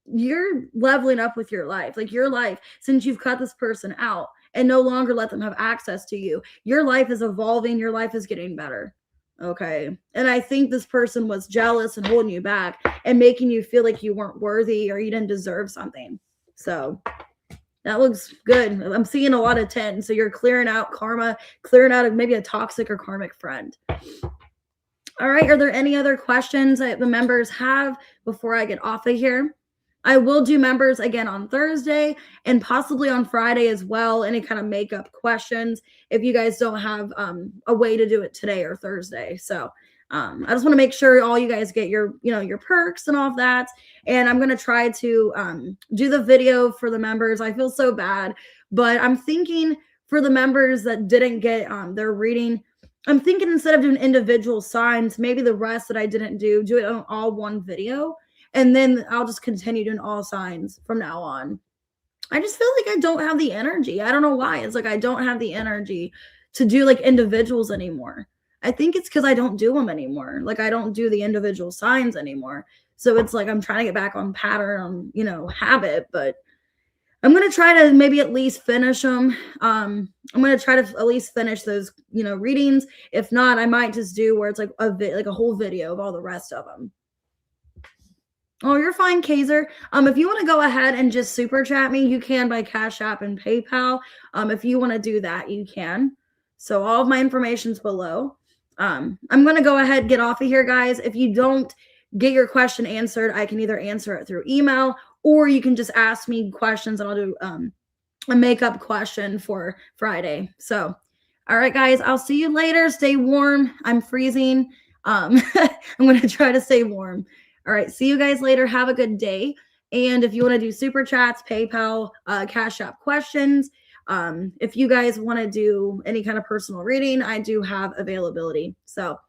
You're leveling up with your life. Like your life, since you've cut this person out and no longer let them have access to you, your life is evolving. Your life is getting better. Okay. And I think this person was jealous and holding you back and making you feel like you weren't worthy or you didn't deserve something. So that looks good. I'm seeing a lot of 10. So you're clearing out karma, clearing out maybe a toxic or karmic friend. All right. Are there any other questions that the members have before I get off of here? I will do members again on Thursday and possibly on Friday as well. Any kind of makeup questions if you guys don't have a way to do it today or Thursday. So I just want to make sure all you guys get your, your perks and all of that. And I'm going to try to do the video for the members. I feel so bad, but I'm thinking for the members that didn't get their reading, I'm thinking instead of doing individual signs, maybe the rest that I didn't do it on all one video. And then I'll just continue doing all signs from now on. I just feel like I don't have the energy. I don't know why. It's like I don't have the energy to do like individuals anymore. I think it's because I don't do them anymore. Like I don't do the individual signs anymore. So it's like I'm trying to get back on pattern, on, habit. But I'm going to try to maybe at least finish them. I'm going to try to at least finish those, readings. If not, I might just do where it's like a whole video of all the rest of them. Oh, you're fine, Kaiser. If you want to go ahead and just super chat me, you can by Cash App and PayPal. If you want to do that, you can. So all of my information's below. I'm going to go ahead and get off of here, guys. If you don't get your question answered, I can either answer it through email, or you can just ask me questions and I'll do a makeup question for Friday. So, all right, guys, I'll see you later. Stay warm. I'm freezing. I'm going to try to stay warm. All right, see you guys later. Have a good day. And if you want to do super chats, PayPal, Cash App questions, if you guys want to do any kind of personal reading, I do have availability. So,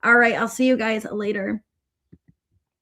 all right, I'll see you guys later.